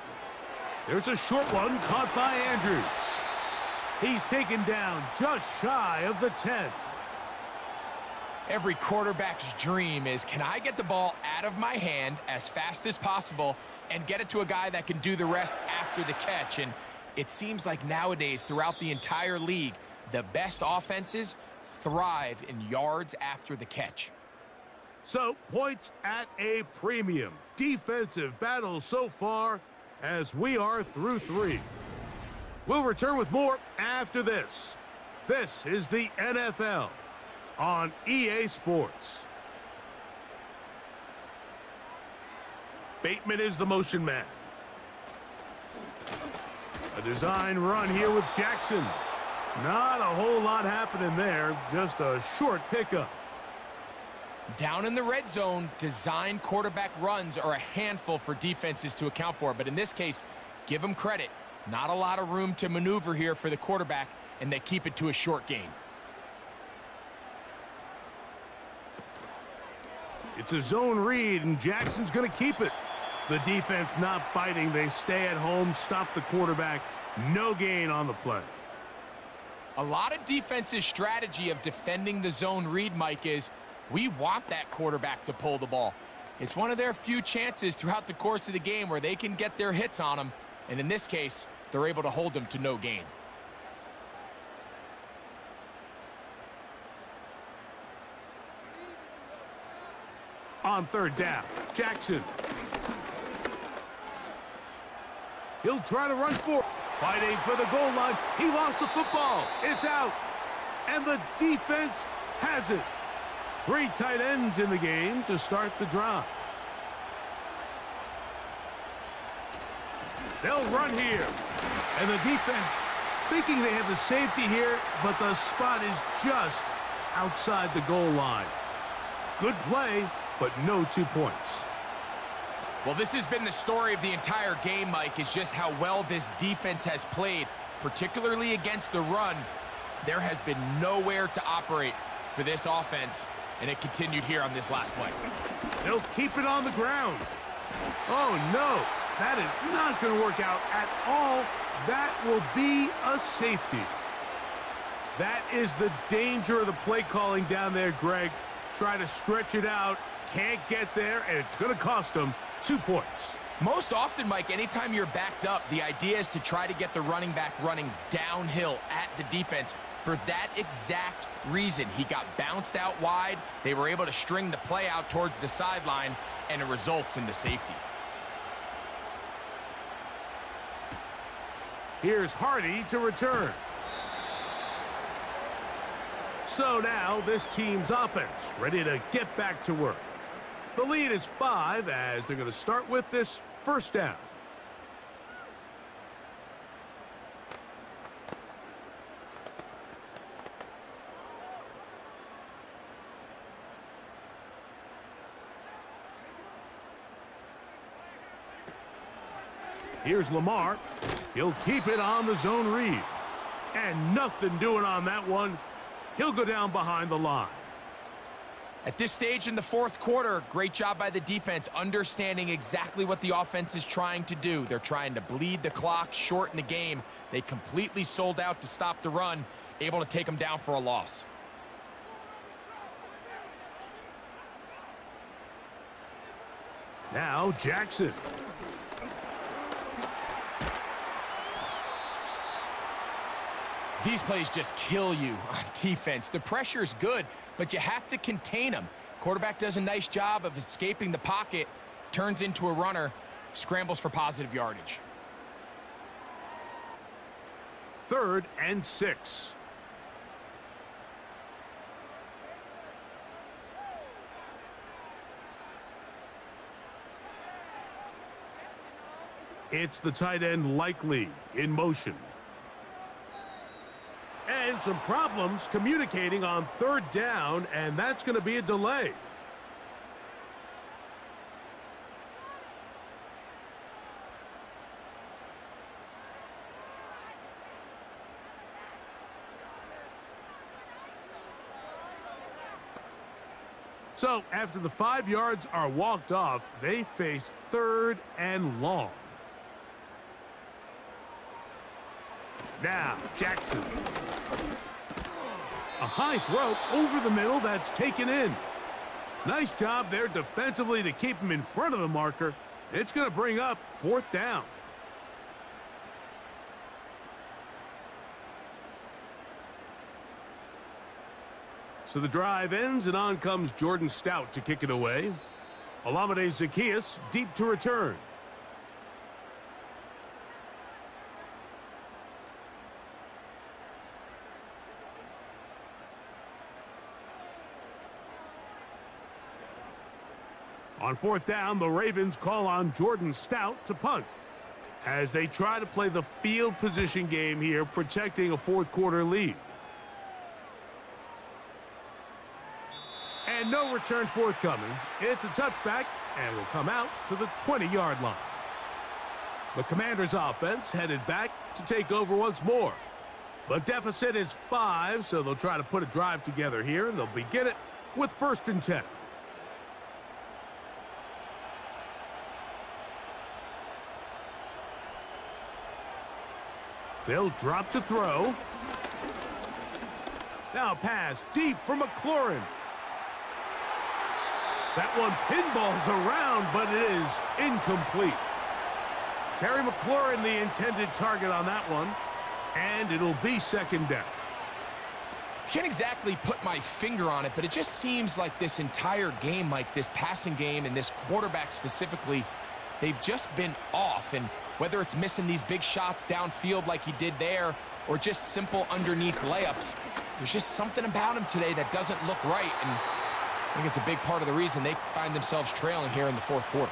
There's a short one caught by Andrews. He's taken down just shy of the 10. Every quarterback's dream is, can I get the ball out of my hand as fast as possible and get it to a guy that can do the rest after the catch? And it seems like nowadays throughout the entire league, the best offenses thrive in yards after the catch. So, points at a premium. Defensive battle so far as we are through 3. We'll return with more after this. This is the NFL on EA Sports. Bateman is the motion man. A design run here with Jackson. Not a whole lot happening there, just a short pickup. Down in the red zone, design quarterback runs are a handful for defenses to account for, but in this case, give them credit. Not a lot of room to maneuver here for the quarterback, and they keep it to a short gain. It's a zone read, and Jackson's going to keep it. The defense not biting. They stay at home, stop the quarterback. No gain on the play. A lot of defense's strategy of defending the zone read, Mike, is we want that quarterback to pull the ball. It's one of their few chances throughout the course of the game where they can get their hits on him, and in this case, they're able to hold them to no gain. On third down, Jackson. He'll try to run for it. Fighting for the goal line. He lost the football. It's out. And the defense has it. 3 tight ends in the game to start the drive. They'll run here. And the defense thinking they have the safety here, but the spot is just outside the goal line. Good play, but no 2 points. Well, this has been the story of the entire game, Mike, is just how well this defense has played, particularly against the run. There has been nowhere to operate for this offense, and it continued here on this last play. They'll keep it on the ground. Oh, no. That is not going to work out at all. That will be a safety. That is the danger of the play calling down there, Greg. Try to stretch it out, can't get there, and it's going to cost them 2 points. Most often, Mike, anytime you're backed up, the idea is to try to get the running back running downhill at the defense. For that exact reason, he got bounced out wide. They were able to string the play out towards the sideline, and it results in the safety. Here's Hardy to return. So now this team's offense ready to get back to work. The lead is 5 as they're going to start with this first down. Here's Lamar. He'll keep it on the zone read. And nothing doing on that one. He'll go down behind the line. At this stage in the fourth quarter, great job by the defense, understanding exactly what the offense is trying to do. They're trying to bleed the clock, shorten the game. They completely sold out to stop the run, able to take them down for a loss. Now Jackson. These plays just kill you on defense. The pressure is good, but you have to contain them. Quarterback does a nice job of escaping the pocket, turns into a runner, scrambles for positive yardage. 3rd and 6. It's the tight end Likely in motion. And some problems communicating on 3rd down, and that's going to be a delay. So after the 5 yards are walked off, they face 3rd and long. Now, Jackson. high throw over the middle that's taken in. Nice job there defensively to keep him in front of the marker. It's going to bring up 4th down. So the drive ends, and on comes Jordan Stout to kick it away. Olamide Zaccheaus deep to return. On 4th down, the Ravens call on Jordan Stout to punt as they try to play the field position game here, protecting a 4th quarter lead. And no return forthcoming. It's a touchback and will come out to the 20-yard line. The Commanders' offense headed back to take over once more. The deficit is 5, so they'll try to put a drive together here. They'll begin it with 1st and 10. They'll drop to throw. Now pass deep for McLaurin. That one pinballs around, but it is incomplete. Terry McLaurin, the intended target on that one, and it'll be 2nd down. Can't exactly put my finger on it, but it just seems like this entire game, Mike, this passing game and this quarterback specifically, they've just been off. And whether it's missing these big shots downfield like he did there or just simple underneath layups, there's just something about him today that doesn't look right. And I think it's a big part of the reason they find themselves trailing here in the 4th quarter.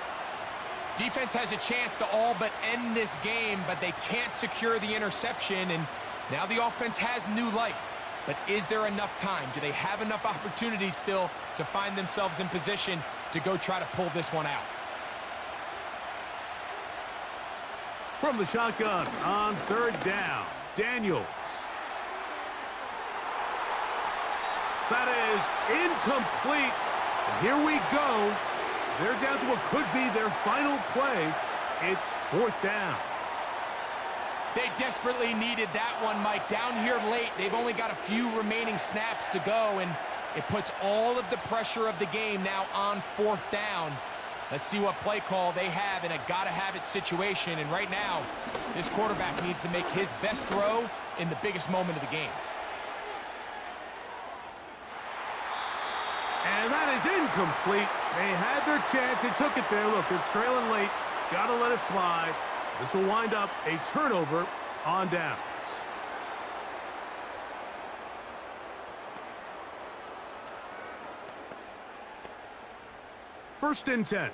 Defense has a chance to all but end this game, but they can't secure the interception, and now the offense has new life. But is there enough time? Do they have enough opportunities still to find themselves in position to go try to pull this one out? From the shotgun on 3rd down, Daniels. That is incomplete. And here we go. They're down to what could be their final play. It's 4th down. They desperately needed that one, Mike. Down here late, they've only got a few remaining snaps to go, and it puts all of the pressure of the game now on 4th down. Let's see what play call they have in a gotta-have-it situation. And right now, this quarterback needs to make his best throw in the biggest moment of the game. And that is incomplete. They had their chance. They took it there. Look, they're trailing late. Got to let it fly. This will wind up a turnover on downs. First and 10.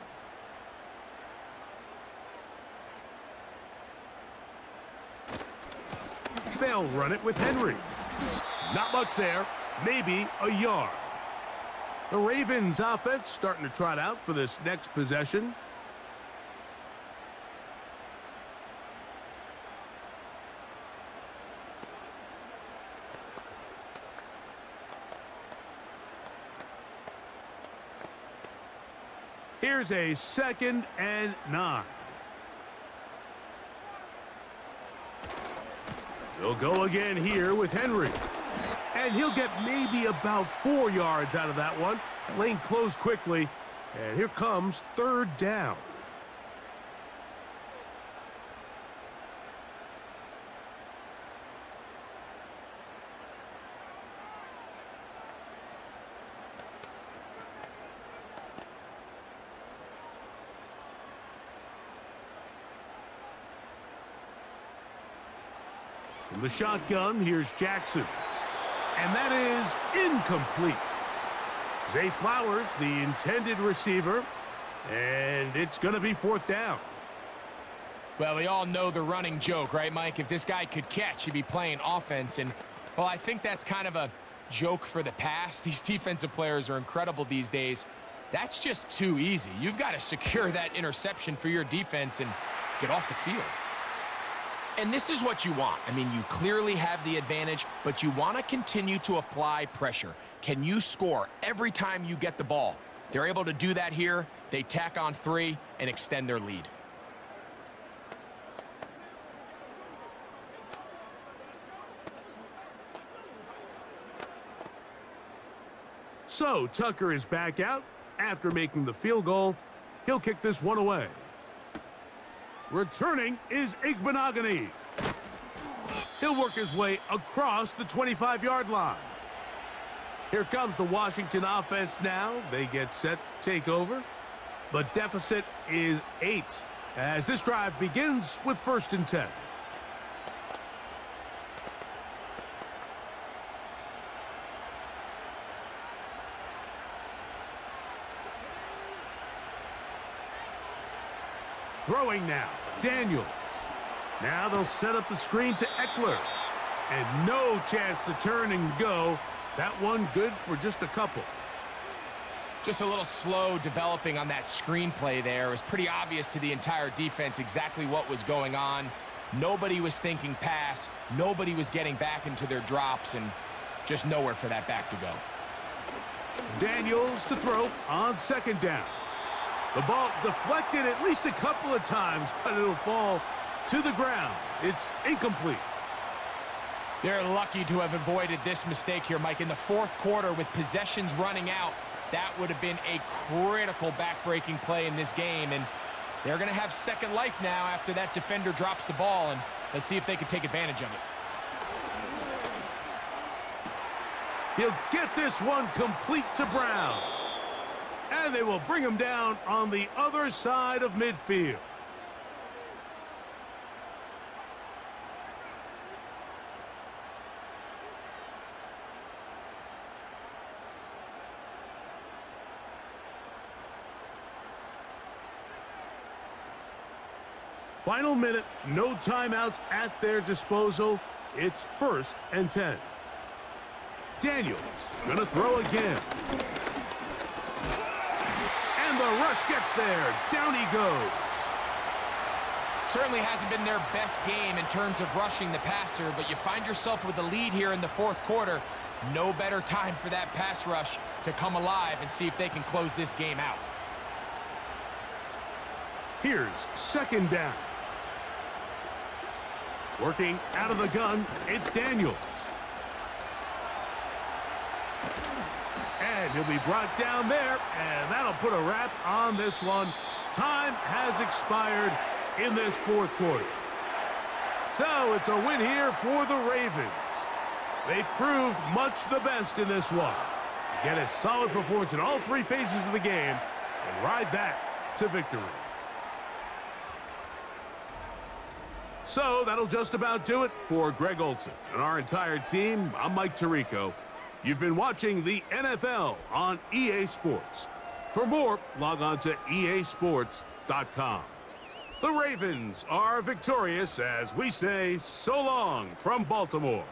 They'll run it with Henry. Not much there. Maybe a yard. The Ravens offense starting to trot out for this next possession. Here's a 2nd and 9. He'll go again here with Henry. And he'll get maybe about 4 yards out of that one. The lane closed quickly. And here comes 3rd down. From the shotgun, here's Jackson. And that is incomplete. Zay Flowers, the intended receiver, and it's going to be 4th down. Well, we all know the running joke, right, Mike? If this guy could catch, he'd be playing offense. And, well, I think that's kind of a joke for the past. These defensive players are incredible these days. That's just too easy. You've got to secure that interception for your defense and get off the field. And this is what you want. I mean, you clearly have the advantage, but you want to continue to apply pressure. Can you score every time you get the ball? They're able to do that here. They tack on 3 and extend their lead. So Tucker is back out after making the field goal. He'll kick this one away. Returning is Igbenogany. He'll work his way across the 25-yard line. Here comes the Washington offense now. They get set to take over. The deficit is 8 as this drive begins with 1st and 10. Throwing now, Daniels. Now they'll set up the screen to Eckler. And no chance to turn and go. That one good for just a couple. Just a little slow developing on that screenplay there. It was pretty obvious to the entire defense exactly what was going on. Nobody was thinking pass. Nobody was getting back into their drops, and just nowhere for that back to go. Daniels to throw on 2nd down. The ball deflected at least a couple of times, but it'll fall to the ground. It's incomplete. They're lucky to have avoided this mistake here, Mike. In the 4th quarter, with possessions running out, that would have been a critical back-breaking play in this game. And they're going to have second life now after that defender drops the ball. And let's see if they can take advantage of it. He'll get this one complete to Brown. And they will bring him down on the other side of midfield. Final minute, no timeouts at their disposal. It's 1st and 10. Daniels gonna throw again. And the rush gets there. Down he goes. Certainly hasn't been their best game in terms of rushing the passer, but you find yourself with a lead here in the 4th quarter. No better time for that pass rush to come alive and see if they can close this game out. Here's 2nd down. Working out of the gun, it's Daniels. And he'll be brought down there, and that'll put a wrap on this one. Time has expired in this 4th quarter. So it's a win here for the Ravens. They proved much the best in this one. Get a solid performance in all 3 phases of the game and ride that to victory. So that'll just about do it for Greg Olson and our entire team. I'm Mike Tirico. You've been watching the NFL on EA Sports. For more, log on to easports.com. The Ravens are victorious as we say so long from Baltimore.